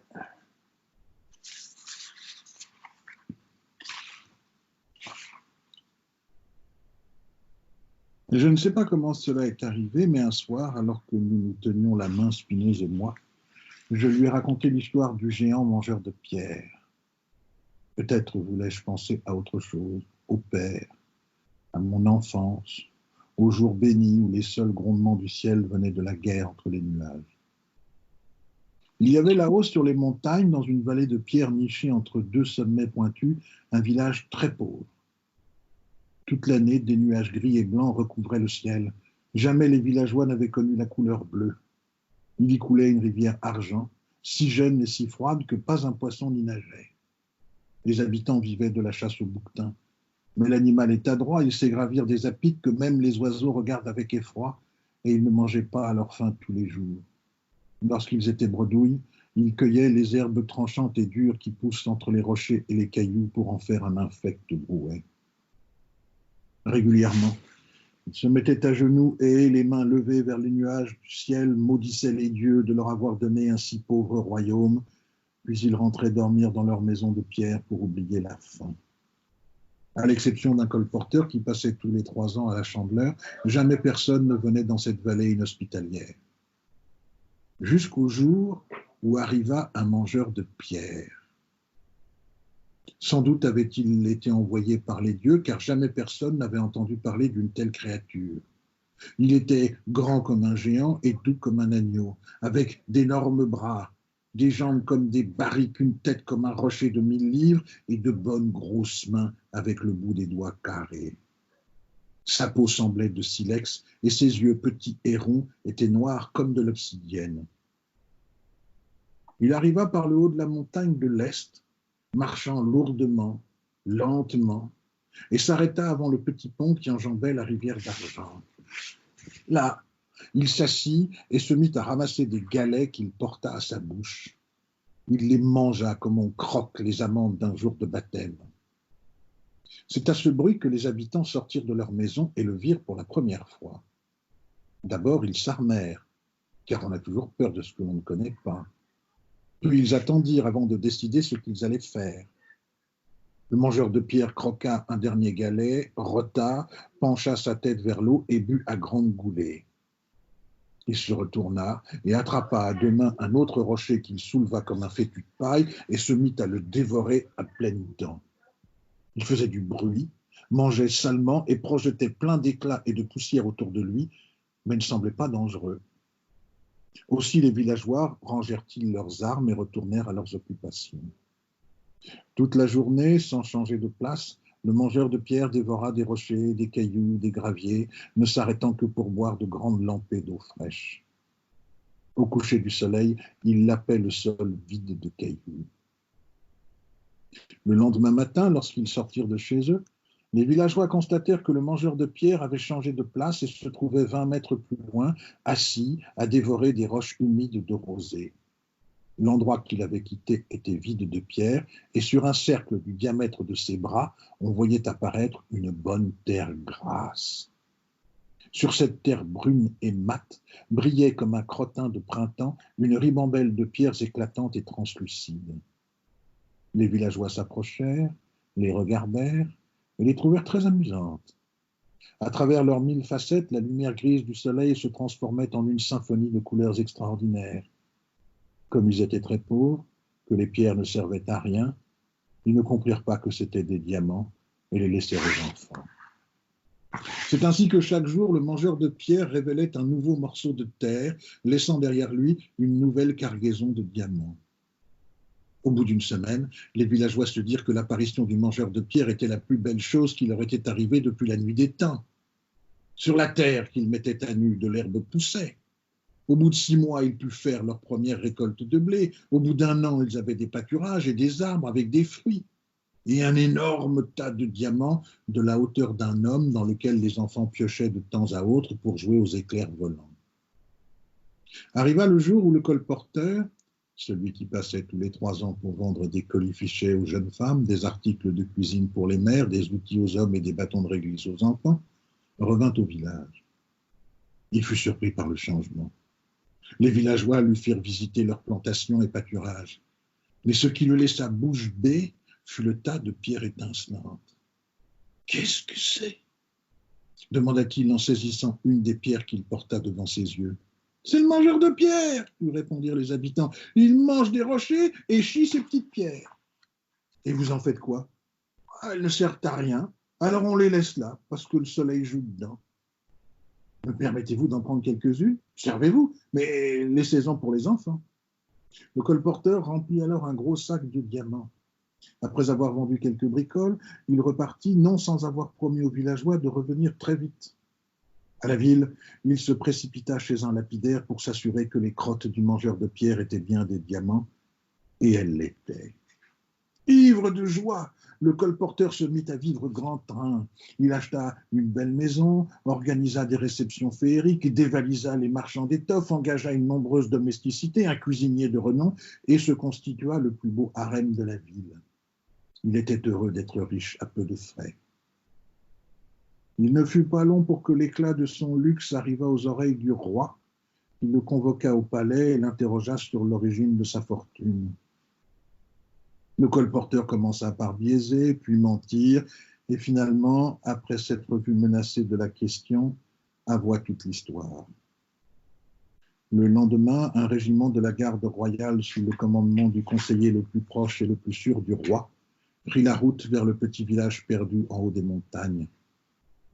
Je ne sais pas comment cela est arrivé, mais un soir, alors que nous nous tenions la main, Spinoz et moi, je lui ai raconté l'histoire du géant mangeur de pierre. Peut-être voulais-je penser à autre chose, au père, à mon enfance, aux jours bénis où les seuls grondements du ciel venaient de la guerre entre les nuages. Il y avait là-haut sur les montagnes, dans une vallée de pierre nichée entre deux sommets pointus, un village très pauvre. Toute l'année, des nuages gris et blancs recouvraient le ciel. Jamais les villageois n'avaient connu la couleur bleue. Il y coulait une rivière argent, si jeune et si froide que pas un poisson n'y nageait. Les habitants vivaient de la chasse au bouquetin. Mais l'animal est adroit, il sait gravir des apics que même les oiseaux regardent avec effroi, et ils ne mangeaient pas à leur faim tous les jours. Lorsqu'ils étaient bredouilles, ils cueillaient les herbes tranchantes et dures qui poussent entre les rochers et les cailloux pour en faire un infect brouet. Régulièrement, ils se mettaient à genoux et, les mains levées vers les nuages du ciel, maudissaient les dieux de leur avoir donné un si pauvre royaume, puis ils rentraient dormir dans leur maison de pierre pour oublier la faim. À l'exception d'un colporteur qui passait tous les 3 ans à la Chandeleur, jamais personne ne venait dans cette vallée inhospitalière. Jusqu'au jour où arriva un mangeur de pierre. Sans doute avait-il été envoyé par les dieux, car jamais personne n'avait entendu parler d'une telle créature. Il était grand comme un géant et doux comme un agneau, avec d'énormes bras, des jambes comme des barriques, une tête comme un rocher de 1000 livres et de bonnes grosses mains avec le bout des doigts carrés. Sa peau semblait de silex et ses yeux petits et ronds étaient noirs comme de l'obsidienne. Il arriva par le haut de la montagne de l'Est, marchant lourdement, lentement, et s'arrêta avant le petit pont qui enjambait la rivière d'argent. Là, il s'assit et se mit à ramasser des galets qu'il porta à sa bouche. Il les mangea comme on croque les amandes d'un jour de baptême. C'est à ce bruit que les habitants sortirent de leur maison et le virent pour la première fois. D'abord, ils s'armèrent, car on a toujours peur de ce que l'on ne connaît pas. Puis ils attendirent avant de décider ce qu'ils allaient faire. Le mangeur de pierre croqua un dernier galet, rota, pencha sa tête vers l'eau et but à grandes goulées. Il se retourna et attrapa à deux mains un autre rocher qu'il souleva comme un fétu de paille et se mit à le dévorer à pleines dents. Il faisait du bruit, mangeait salement et projetait plein d'éclats et de poussière autour de lui, mais ne semblait pas dangereux. Aussi les villageois rangèrent-ils leurs armes et retournèrent à leurs occupations. Toute la journée, sans changer de place, le mangeur de pierre dévora des rochers, des cailloux, des graviers, ne s'arrêtant que pour boire de grandes lampées d'eau fraîche. Au coucher du soleil, il lapait le sol vide de cailloux. Le lendemain matin, lorsqu'ils sortirent de chez eux, les villageois constatèrent que le mangeur de pierre avait changé de place et se trouvait 20 mètres plus loin, assis à dévorer des roches humides de rosée. L'endroit qu'il avait quitté était vide de pierre, et sur un cercle du diamètre de ses bras, on voyait apparaître une bonne terre grasse. Sur cette terre brune et mate, brillait comme un crottin de printemps une ribambelle de pierres éclatantes et translucides. Les villageois s'approchèrent, les regardèrent, et les trouvèrent très amusantes. À travers leurs 1000 facettes, la lumière grise du soleil se transformait en une symphonie de couleurs extraordinaires. Comme ils étaient très pauvres, que les pierres ne servaient à rien, ils ne comprirent pas que c'étaient des diamants et les laissèrent aux enfants. C'est ainsi que chaque jour, le mangeur de pierres révélait un nouveau morceau de terre, laissant derrière lui une nouvelle cargaison de diamants. Au bout d'une semaine, les villageois se dirent que l'apparition du mangeur de pierre était la plus belle chose qui leur était arrivée depuis la nuit des temps. Sur la terre qu'ils mettaient à nu, de l'herbe poussait. Au bout de 6 mois, ils purent faire leur première récolte de blé. Au bout d'1 an, ils avaient des pâturages et des arbres avec des fruits. Et un énorme tas de diamants de la hauteur d'un homme dans lequel les enfants piochaient de temps à autre pour jouer aux éclairs volants. Arriva le jour où le colporteur, celui qui passait tous les 3 ans pour vendre des colifichets aux jeunes femmes, des articles de cuisine pour les mères, des outils aux hommes et des bâtons de réglisse aux enfants, revint au village. Il fut surpris par le changement. Les villageois lui firent visiter leurs plantations et pâturages. Mais ce qui le laissa bouche bée fut le tas de pierres étincelantes. « Qu'est-ce que c'est » demanda-t-il en saisissant une des pierres qu'il porta devant ses yeux. « C'est le mangeur de pierres » lui répondirent les habitants. « Il mange des rochers et chie ses petites pierres. »« Et vous en faites quoi ?»« Elles ne servent à rien, alors on les laisse là, parce que le soleil joue dedans. » « Me permettez-vous d'en prendre quelques-unes ? Servez-vous, mais laissez-en pour les enfants. » Le colporteur remplit alors un gros sac de diamants. Après avoir vendu quelques bricoles, il repartit, non sans avoir promis aux villageois de revenir très vite. À la ville, il se précipita chez un lapidaire pour s'assurer que les crottes du mangeur de pierre étaient bien des diamants, et elles l'étaient. Ivre de joie, le colporteur se mit à vivre grand train. Il acheta une belle maison, organisa des réceptions féeriques, dévalisa les marchands d'étoffes, engagea une nombreuse domesticité, un cuisinier de renom, et se constitua le plus beau harem de la ville. Il était heureux d'être riche à peu de frais. Il ne fut pas long pour que l'éclat de son luxe arrivât aux oreilles du roi. Il le convoqua au palais et l'interrogea sur l'origine de sa fortune. Le colporteur commença par biaiser, puis mentir, et finalement, après s'être vu menacé de la question, avoua toute l'histoire. Le lendemain, un régiment de la garde royale, sous le commandement du conseiller le plus proche et le plus sûr du roi, prit la route vers le petit village perdu en haut des montagnes.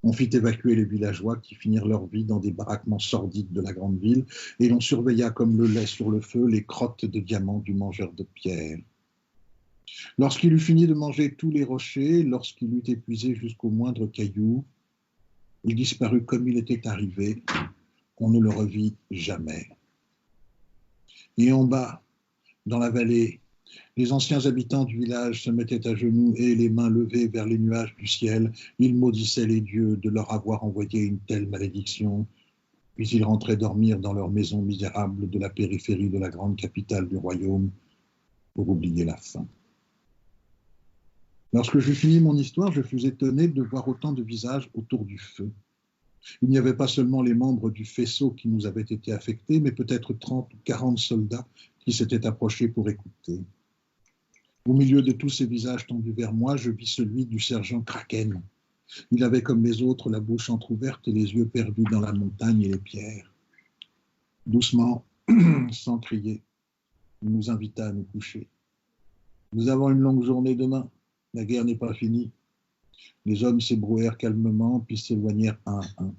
On fit évacuer les villageois qui finirent leur vie dans des baraquements sordides de la grande ville et l'on surveilla comme le lait sur le feu les crottes de diamants du mangeur de pierres. Lorsqu'il eut fini de manger tous les rochers, lorsqu'il eut épuisé jusqu'au moindre caillou, il disparut comme il était arrivé. On ne le revit jamais. Et en bas, dans la vallée, les anciens habitants du village se mettaient à genoux et, les mains levées vers les nuages du ciel, ils maudissaient les dieux de leur avoir envoyé une telle malédiction. Puis ils rentraient dormir dans leur maison misérable de la périphérie de la grande capitale du royaume pour oublier la faim. Lorsque j'eus fini mon histoire, je fus étonné de voir autant de visages autour du feu. Il n'y avait pas seulement les membres du faisceau qui nous avaient été affectés, mais peut-être 30 ou 40 soldats qui s'étaient approchés pour écouter. Au milieu de tous ces visages tendus vers moi, je vis celui du sergent Kraken. Il avait comme les autres la bouche entr'ouverte et les yeux perdus dans la montagne et les pierres. Doucement, sans crier, il nous invita à nous coucher. Nous avons une longue journée demain. La guerre n'est pas finie. Les hommes s'ébrouèrent calmement, puis s'éloignèrent un à un.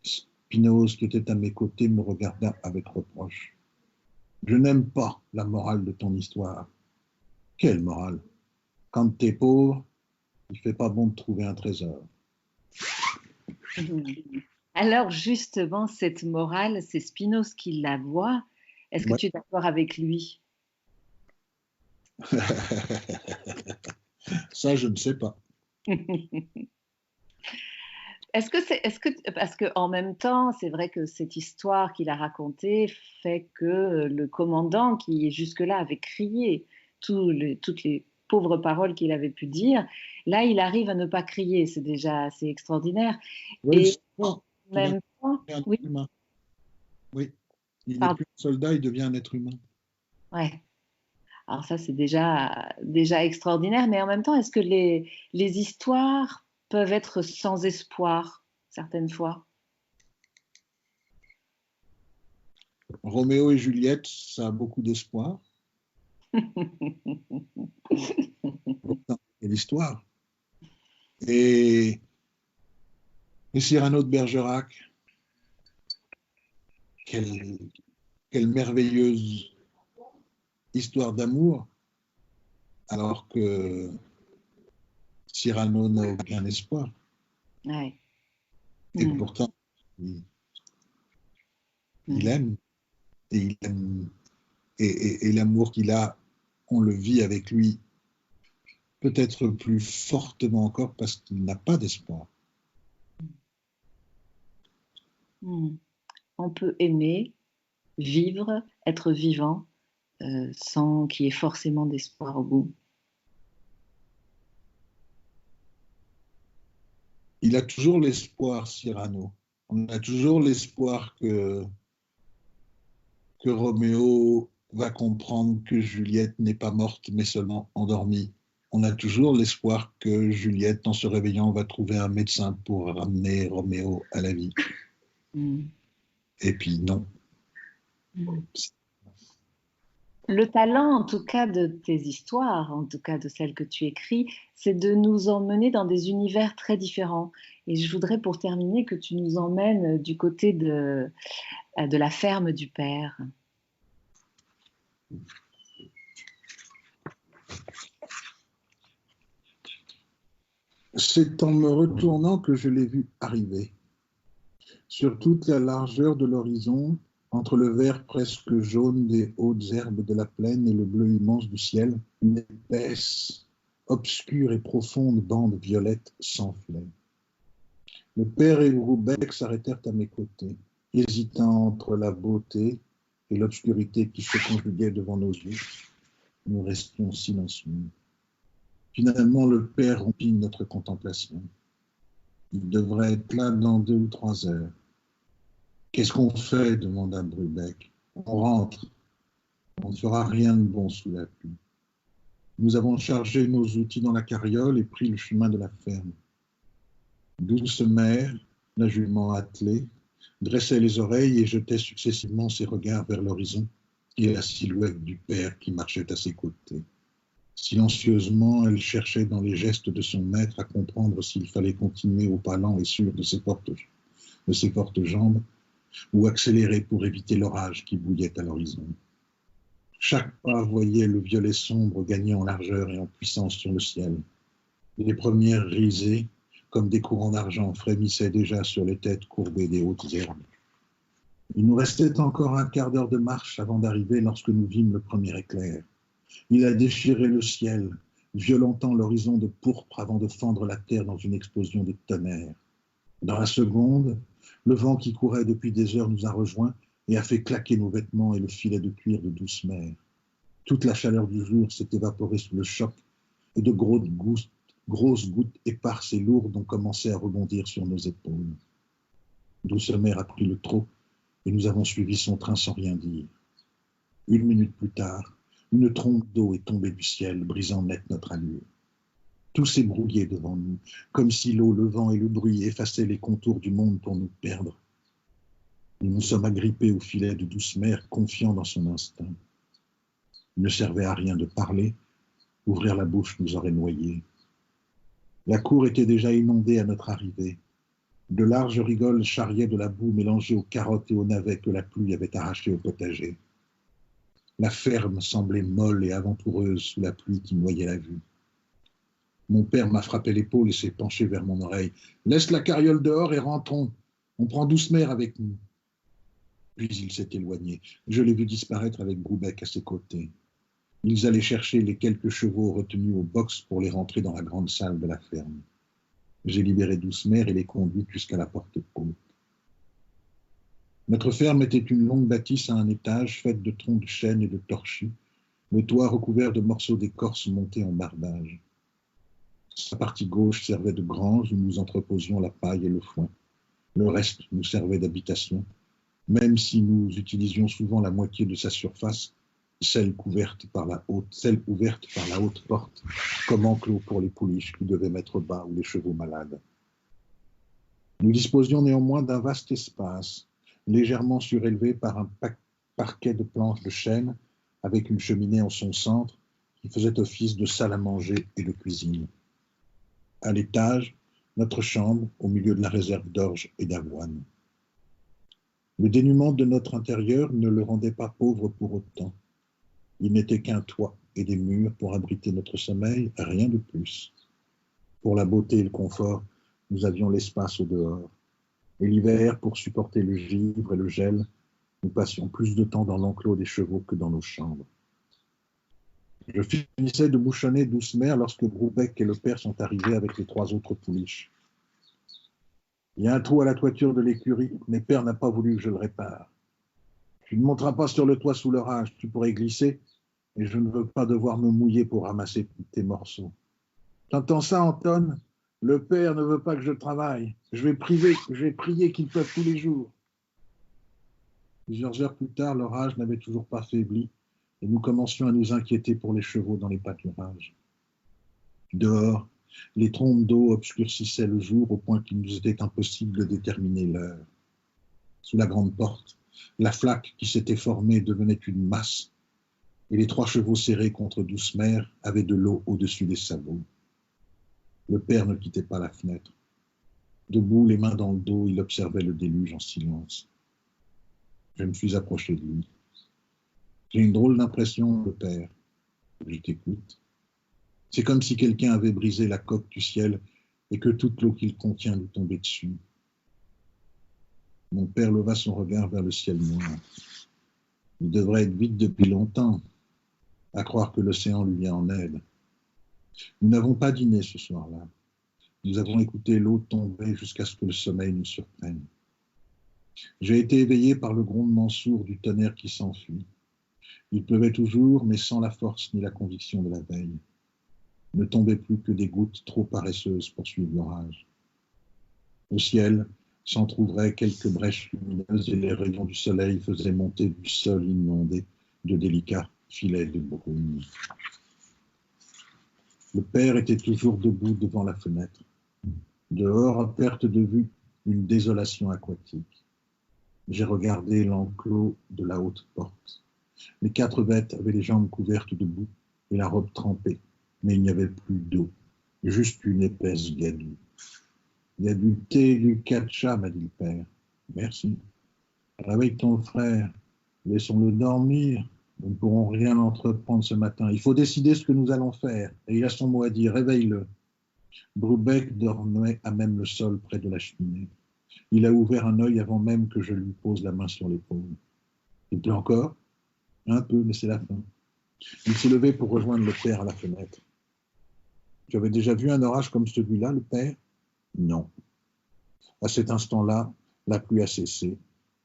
Spinoz, qui était à mes côtés, me regarda avec reproche. Je n'aime pas la morale de ton histoire. Quelle morale? Quand t'es pauvre, il fait pas bon de trouver un trésor. Alors justement, cette morale, c'est Spinoz qui la voit. Est-ce que tu es d'accord avec lui? Ça, je ne sais pas. Parce qu'en même temps, c'est vrai que cette histoire qu'il a racontée fait que le commandant qui jusque-là avait crié toutes les pauvres paroles qu'il avait pu dire, là, il arrive à ne pas crier. C'est déjà assez extraordinaire. Oui, et en même temps, oui. Oui, il n'est plus un soldat, il devient un être humain. Ouais. Alors ça, c'est déjà extraordinaire. Mais en même temps, est-ce que les histoires peuvent être sans espoir, certaines fois? Roméo et Juliette, ça a beaucoup d'espoir. Pourtant, c'est l'histoire. Et Cyrano de Bergerac, quelle merveilleuse histoire d'amour, alors que Cyrano n'a aucun espoir. Ouais. Et pourtant, il aime. Et il aime. Et l'amour qu'il a, on le vit avec lui, peut-être plus fortement encore parce qu'il n'a pas d'espoir. On peut aimer, vivre, être vivant, sans qu'il y ait forcément d'espoir au bout. Il a toujours l'espoir, Cyrano. On a toujours l'espoir que Roméo va comprendre que Juliette n'est pas morte, mais seulement endormie. On a toujours l'espoir que Juliette, en se réveillant, va trouver un médecin pour ramener Roméo à la vie. Et puis non. Le talent, en tout cas, de tes histoires, en tout cas de celles que tu écris, c'est de nous emmener dans des univers très différents. Et je voudrais, pour terminer, que tu nous emmènes du côté de la ferme du père. C'est en me retournant que je l'ai vu arriver. Sur toute la largeur de l'horizon, entre le vert presque jaune des hautes herbes de la plaine et le bleu immense du ciel, une épaisse, obscure et profonde bande violette s'enflait. Le père et Roubec s'arrêtèrent à mes côtés, hésitant entre la beauté et l'obscurité qui se conjuguait devant nos yeux. Nous restions silencieux. Finalement, le père rompit notre contemplation. Il devrait être là dans 2 ou 3 heures. Qu'est-ce qu'on fait? Demanda Brubeck. On rentre. On ne fera rien de bon sous la pluie. Nous avons chargé nos outils dans la carriole et pris le chemin de la ferme. Douce mère, la jument attelée, dressait les oreilles et jetait successivement ses regards vers l'horizon et la silhouette du père qui marchait à ses côtés. Silencieusement, elle cherchait dans les gestes de son maître à comprendre s'il fallait continuer au pas lent et sûr de ses fortes jambes ou accélérer pour éviter l'orage qui bouillait à l'horizon. Chaque pas voyait le violet sombre gagner en largeur et en puissance sur le ciel. Les premières risées, comme des courants d'argent, frémissaient déjà sur les têtes courbées des hautes herbes. Il nous restait encore un quart d'heure de marche avant d'arriver lorsque nous vîmes le premier éclair. Il a déchiré le ciel, violentant l'horizon de pourpre avant de fendre la terre dans une explosion de tonnerre. Dans la seconde, le vent qui courait depuis des heures nous a rejoints et a fait claquer nos vêtements et le filet de cuir de douce mer. Toute la chaleur du jour s'est évaporée sous le choc et de grosses gouttes éparses et lourdes ont commencé à rebondir sur nos épaules. Douce mer a pris le trot et nous avons suivi son train sans rien dire. 1 minute plus tard, une trompe d'eau est tombée du ciel, brisant net notre allure. Tout s'est brouillé devant nous, comme si l'eau, le vent et le bruit effaçaient les contours du monde pour nous perdre. Nous nous sommes agrippés au filet de douce mer, confiants dans son instinct. Il ne servait à rien de parler, ouvrir la bouche nous aurait noyés. La cour était déjà inondée à notre arrivée. De larges rigoles charriaient de la boue mélangée aux carottes et aux navets que la pluie avait arrachées au potager. La ferme semblait molle et aventureuse sous la pluie qui noyait la vue. Mon père m'a frappé l'épaule et s'est penché vers mon oreille. « Laisse la carriole dehors et rentrons. On prend douce mer avec nous. » Puis il s'est éloigné. Je l'ai vu disparaître avec Broubec à ses côtés. Ils allaient chercher les quelques chevaux retenus au box pour les rentrer dans la grande salle de la ferme. J'ai libéré douce mer et les conduits jusqu'à la porte haute. Notre ferme était une longue bâtisse à un étage, faite de troncs de chêne et de torchis, le toit recouvert de morceaux d'écorce montés en bardage. Sa partie gauche servait de grange où nous entreposions la paille et le foin. Le reste nous servait d'habitation, même si nous utilisions souvent la moitié de sa surface, celle ouverte par la haute porte, comme enclos pour les pouliches qui devaient mettre bas ou les chevaux malades. Nous disposions néanmoins d'un vaste espace, légèrement surélevé par un parquet de planches de chêne, avec une cheminée en son centre, qui faisait office de salle à manger et de cuisine. À l'étage, notre chambre, au milieu de la réserve d'orge et d'avoine. Le dénuement de notre intérieur ne le rendait pas pauvre pour autant. Il n'était qu'un toit et des murs pour abriter notre sommeil, rien de plus. Pour la beauté et le confort, nous avions l'espace au dehors. Et l'hiver, pour supporter le givre et le gel, nous passions plus de temps dans l'enclos des chevaux que dans nos chambres. Je finissais de bouchonner douce mer lorsque Broubec et le père sont arrivés avec les 3 autres pouliches. Il y a un trou à la toiture de l'écurie, mais père n'a pas voulu que je le répare. Tu ne monteras pas sur le toit sous l'orage, tu pourrais glisser, et je ne veux pas devoir me mouiller pour ramasser tes morceaux. T'entends ça, Anton ? Le père ne veut pas que je travaille. Je vais prier qu'il pleuve tous les jours. Plusieurs heures plus tard, l'orage n'avait toujours pas faibli et nous commencions à nous inquiéter pour les chevaux dans les pâturages. Dehors, les trompes d'eau obscurcissaient le jour au point qu'il nous était impossible de déterminer l'heure. Sous la grande porte, la flaque qui s'était formée devenait une masse et les 3 chevaux serrés contre douce mer avaient de l'eau au-dessus des sabots. Le père ne quittait pas la fenêtre. Debout, les mains dans le dos, il observait le déluge en silence. Je me suis approché de lui. J'ai une drôle d'impression, le père. Je t'écoute. C'est comme si quelqu'un avait brisé la coque du ciel et que toute l'eau qu'il contient lui tombait dessus. Mon père leva son regard vers le ciel noir. Il devrait être vide depuis longtemps, à croire que l'océan lui vient en aide. Nous n'avons pas dîné ce soir-là. Nous avons écouté l'eau tomber jusqu'à ce que le sommeil nous surprenne. J'ai été éveillé par le grondement sourd du tonnerre qui s'enfuit. Il pleuvait toujours, mais sans la force ni la conviction de la veille. Ne tombaient plus que des gouttes trop paresseuses pour suivre l'orage. Au ciel s'entrouvraient quelques brèches lumineuses et les rayons du soleil faisaient monter du sol inondé de délicats filets de brume. Le père était toujours debout devant la fenêtre. Dehors, à perte de vue, une désolation aquatique. J'ai regardé l'enclos de la haute porte. Les 4 bêtes avaient les jambes couvertes de boue et la robe trempée, mais il n'y avait plus d'eau, juste une épaisse gadoue. Il y a du thé et du catcha, m'a dit le père. Merci. Réveille ton frère, laissons-le dormir. Nous ne pourrons rien entreprendre ce matin. Il faut décider ce que nous allons faire. Et il a son mot à dire, réveille-le. Brubeck dormait à même le sol près de la cheminée. Il a ouvert un œil avant même que je lui pose la main sur l'épaule. Il pleut encore? Un peu, mais c'est la fin. Il s'est levé pour rejoindre le père à la fenêtre. Tu avais déjà vu un orage comme celui-là, le père? Non. À cet instant-là, la pluie a cessé,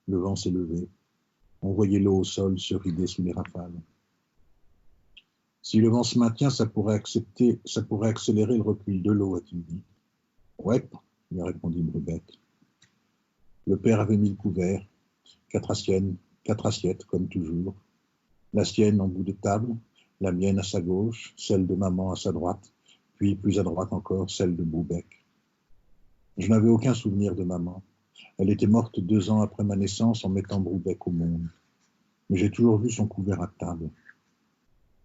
le vent s'est levé. On voyait l'eau au sol se rider sous les rafales. Si le vent se maintient, ça pourrait accélérer le recul de l'eau, a-t-il dit. Ouais, lui a répondu Brubeck. Le père avait mis le couvert, 4 assiettes, comme toujours. La sienne en bout de table, la mienne à sa gauche, celle de maman à sa droite, puis plus à droite encore, celle de Brubeck. Je n'avais aucun souvenir de maman. Elle était morte 2 ans après ma naissance en mettant Brubeck au monde. Mais j'ai toujours vu son couvert à table.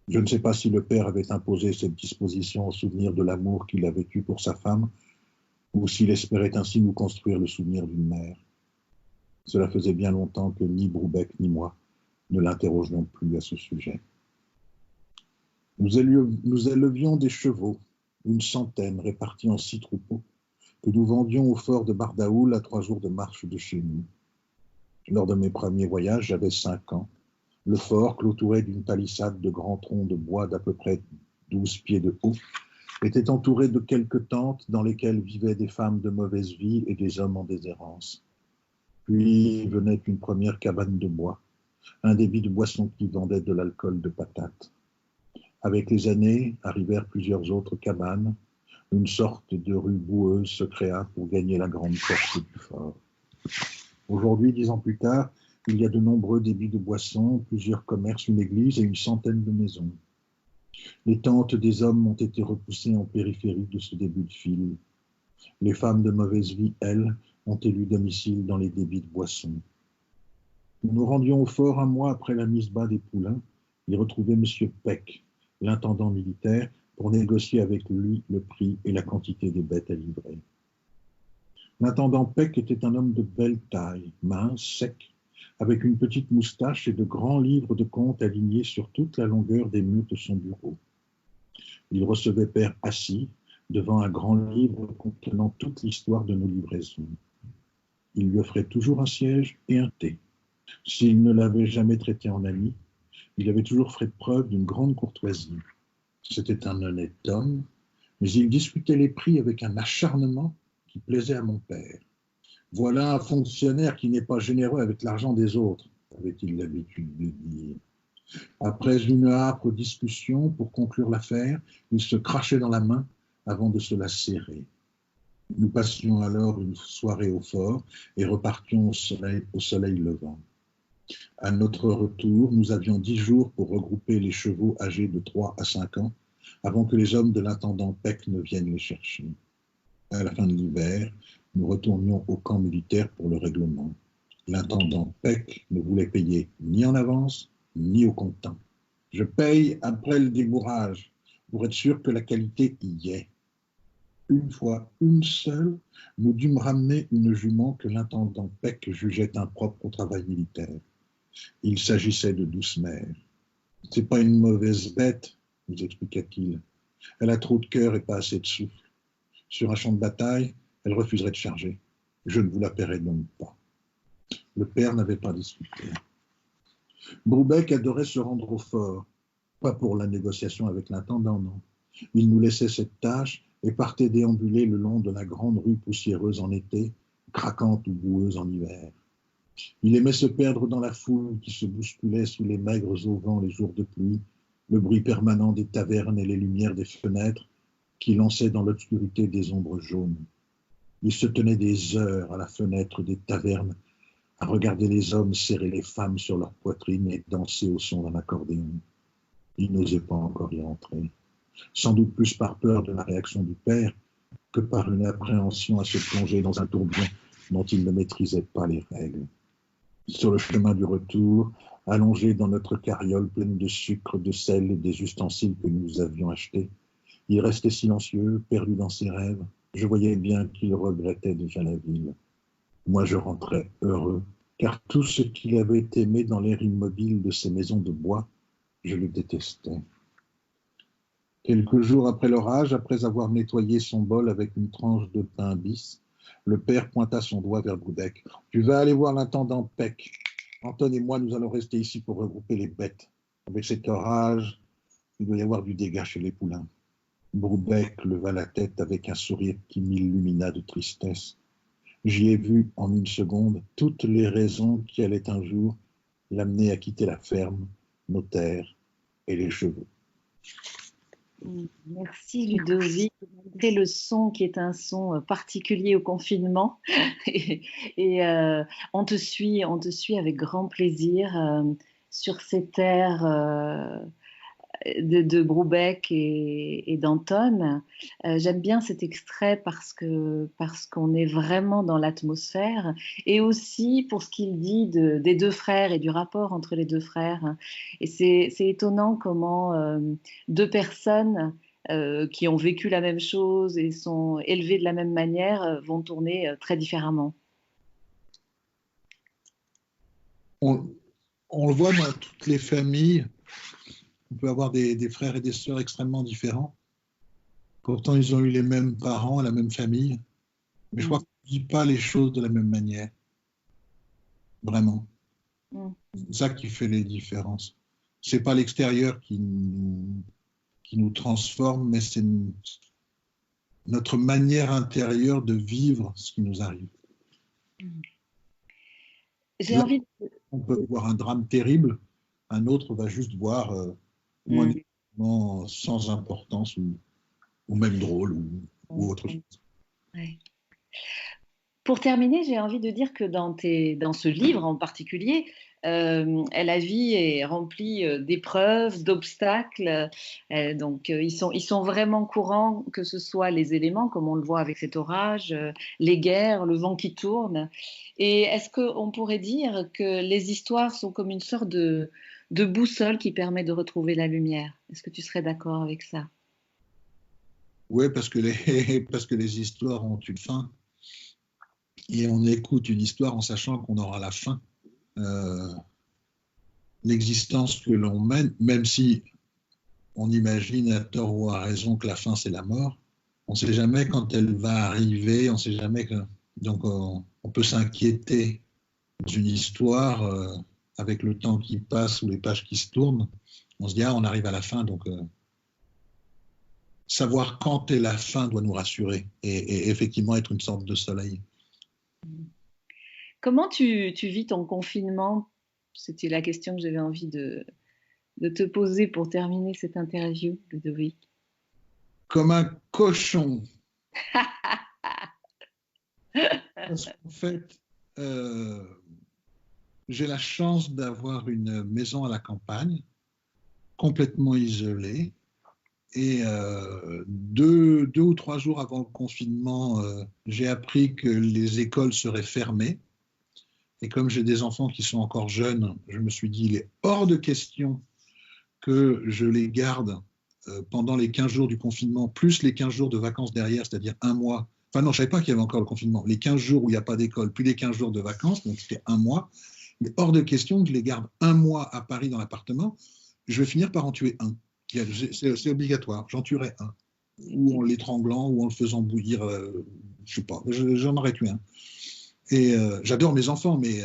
Je ne sais pas si le père avait imposé cette disposition au souvenir de l'amour qu'il avait eu pour sa femme, ou s'il espérait ainsi nous construire le souvenir d'une mère. Cela faisait bien longtemps que ni Brubeck ni moi ne l'interrogions plus à ce sujet. Nous élevions des chevaux, 100 répartis en 6 troupeaux, que nous vendions au fort de Bardaoul à 3 jours de marche de chez nous. Lors de mes premiers voyages, j'avais 5 ans. Le fort, clôturé d'une palissade de grands troncs de bois d'à peu près 12 pieds de haut, était entouré de quelques tentes dans lesquelles vivaient des femmes de mauvaise vie et des hommes en déshérence. Puis venait une première cabane de bois, un débit de boissons qui vendait de l'alcool de patate. Avec les années, arrivèrent plusieurs autres cabanes. Une sorte de rue boueuse se créa pour gagner la grande porte du fort. Aujourd'hui, 10 ans plus tard, il y a de nombreux débits de boissons, plusieurs commerces, une église et une centaine de maisons. Les tentes des hommes ont été repoussées en périphérie de ce début de file. Les femmes de mauvaise vie, elles, ont élu domicile dans les débits de boissons. Nous nous rendions au fort un mois après la mise bas des poulains et retrouver M. Peck, l'intendant militaire, pour négocier avec lui le prix et la quantité des bêtes à livrer. L'intendant Peck était un homme de belle taille, mince, sec, avec une petite moustache et de grands livres de comptes alignés sur toute la longueur des murs de son bureau. Il recevait père assis devant un grand livre contenant toute l'histoire de nos livraisons. Il lui offrait toujours un siège et un thé. S'il ne l'avait jamais traité en ami, il avait toujours fait preuve d'une grande courtoisie. C'était un honnête homme, mais il discutait les prix avec un acharnement qui plaisait à mon père. Voilà un fonctionnaire qui n'est pas généreux avec l'argent des autres, avait-il l'habitude de dire. Après une âpre discussion pour conclure l'affaire, il se crachait dans la main avant de se la serrer. Nous passions alors une soirée au fort et repartions au soleil levant. À notre retour, nous avions 10 jours pour regrouper les chevaux âgés de 3 à 5 ans avant que les hommes de l'intendant Peck ne viennent les chercher. À la fin de l'hiver, nous retournions au camp militaire pour le règlement. L'intendant Peck ne voulait payer ni en avance, ni au comptant. Je paye après le débourrage, pour être sûr que la qualité y est. Une fois, une seule, nous dûmes ramener une jument que l'intendant Peck jugeait impropre au travail militaire. Il s'agissait de Douce-Mère. « C'est pas une mauvaise bête, » nous expliqua-t-il. « Elle a trop de cœur et pas assez de souffle. Sur un champ de bataille, elle refuserait de charger. Je ne vous la paierai donc pas. » Le père n'avait pas discuté. Brubeck adorait se rendre au fort, pas pour la négociation avec l'intendant, non. Il nous laissait cette tâche et partait déambuler le long de la grande rue poussiéreuse en été, craquante ou boueuse en hiver. Il aimait se perdre dans la foule qui se bousculait sous les maigres auvents les jours de pluie, le bruit permanent des tavernes et les lumières des fenêtres qui lançaient dans l'obscurité des ombres jaunes. Il se tenait des heures à la fenêtre des tavernes à regarder les hommes serrer les femmes sur leur poitrine et danser au son d'un accordéon. Il n'osait pas encore y entrer, sans doute plus par peur de la réaction du père que par une appréhension à se plonger dans un tourbillon dont il ne maîtrisait pas les règles. Sur le chemin du retour, allongé dans notre carriole pleine de sucre, de sel et des ustensiles que nous avions achetés, Il restait silencieux, perdu dans ses rêves. Je voyais bien qu'il regrettait déjà la ville. Moi, je rentrais heureux, car tout ce qu'il avait aimé dans l'air immobile de ces maisons de bois, je le détestais. Quelques jours après l'orage, après avoir nettoyé son bol avec une tranche de pain bis, le père pointa son doigt vers Broudec. « Tu vas aller voir l'intendant Peck. Anton et moi, nous allons rester ici pour regrouper les bêtes. Avec cet orage, il doit y avoir du dégât chez les poulains. » Broudec leva la tête avec un sourire qui m'illumina de tristesse. J'y ai vu en une seconde toutes les raisons qui allaient un jour l'amener à quitter la ferme, nos terres et les chevaux. Merci Ludovic, malgré le son qui est un son particulier au confinement. et on te suit avec grand plaisir sur ces terres de Broubec et d'Anton. J'aime bien cet extrait parce qu'on est vraiment dans l'atmosphère, et aussi pour ce qu'il dit des deux frères et du rapport entre les deux frères. Et c'est étonnant comment deux personnes qui ont vécu la même chose et sont élevées de la même manière vont tourner très différemment. On le voit dans toutes les familles. On peut avoir des frères et des sœurs extrêmement différents. Pourtant, ils ont eu les mêmes parents, la même famille. Mais je crois qu'on ne dit pas les choses de la même manière. Vraiment. C'est ça qui fait les différences. Ce n'est pas l'extérieur qui nous transforme, mais c'est notre manière intérieure de vivre ce qui nous arrive. J'ai envie de... On peut voir un drame terrible, un autre va juste voir un événement sans importance ou même drôle ou autre chose. Ouais. Pour terminer, j'ai envie de dire que dans ce livre en particulier, la vie est remplie d'épreuves, d'obstacles. Donc, ils sont vraiment courants, que ce soit les éléments, comme on le voit avec cet orage, les guerres, le vent qui tourne. Et est-ce qu'on pourrait dire que les histoires sont comme une sorte de boussole qui permet de retrouver la lumière? Est-ce que tu serais d'accord avec ça? Oui, parce que les histoires ont une fin. Et on écoute une histoire en sachant qu'on aura la fin. L'existence que l'on mène, même si on imagine à tort ou à raison que la fin c'est la mort, on ne sait jamais quand elle va arriver, on sait jamais que... Donc on peut s'inquiéter dans une histoire avec le temps qui passe ou les pages qui se tournent. On se dit, ah, on arrive à la fin, donc savoir quand est la fin doit nous rassurer et effectivement être une sorte de soleil. Comment tu vis ton confinement? C'était la question que j'avais envie de te poser pour terminer cette interview, Ludovic. Comme un cochon. Parce qu'en fait, j'ai la chance d'avoir une maison à la campagne, complètement isolée. Et 2 ou 3 jours avant le confinement, j'ai appris que les écoles seraient fermées. Et comme j'ai des enfants qui sont encore jeunes, je me suis dit, il est hors de question que je les garde pendant les 15 jours du confinement, plus les 15 jours de vacances derrière, c'est-à-dire un mois. Enfin non, je ne savais pas qu'il y avait encore le confinement. Les 15 jours où il n'y a pas d'école, puis les 15 jours de vacances, donc c'était un mois. Il est hors de question que je les garde un mois à Paris dans l'appartement. Je vais finir par en tuer un. C'est obligatoire, j'en tuerai un. Ou en l'étranglant, ou en le faisant bouillir, je sais pas, j'en aurais tué un. Et j'adore mes enfants, mais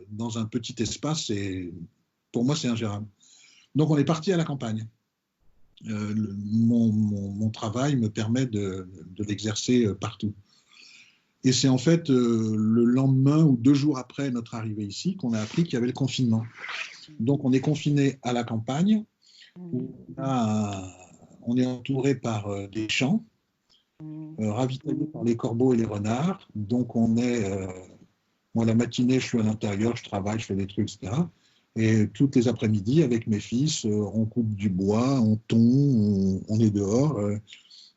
dans un petit espace, pour moi, c'est ingérable. Donc on est parti à la campagne. Mon travail me permet de l'exercer partout. Et c'est en fait le lendemain ou 2 jours après notre arrivée ici qu'on a appris qu'il y avait le confinement. Donc on est confiné à la campagne, où on est entouré par des champs, ravitaillés par les corbeaux et les renards. Donc on est, moi la matinée je suis à l'intérieur, je travaille, je fais des trucs, etc. Et toutes les après-midi avec mes fils, on coupe du bois, on tond, on est dehors.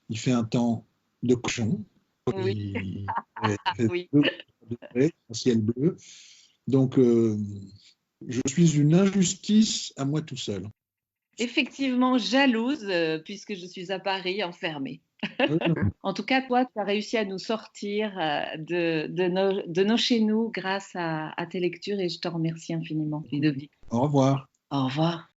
Il fait un temps de cochon. Oui. Il fait 2 degrés, un ciel bleu. Donc je suis une injustice à moi tout seul. effectivement jalouse puisque je suis à Paris enfermée. En tout cas, toi, tu as réussi à nous sortir de nos chez nous grâce à tes lectures et je te remercie infiniment, Ludovic. Au revoir. Au revoir.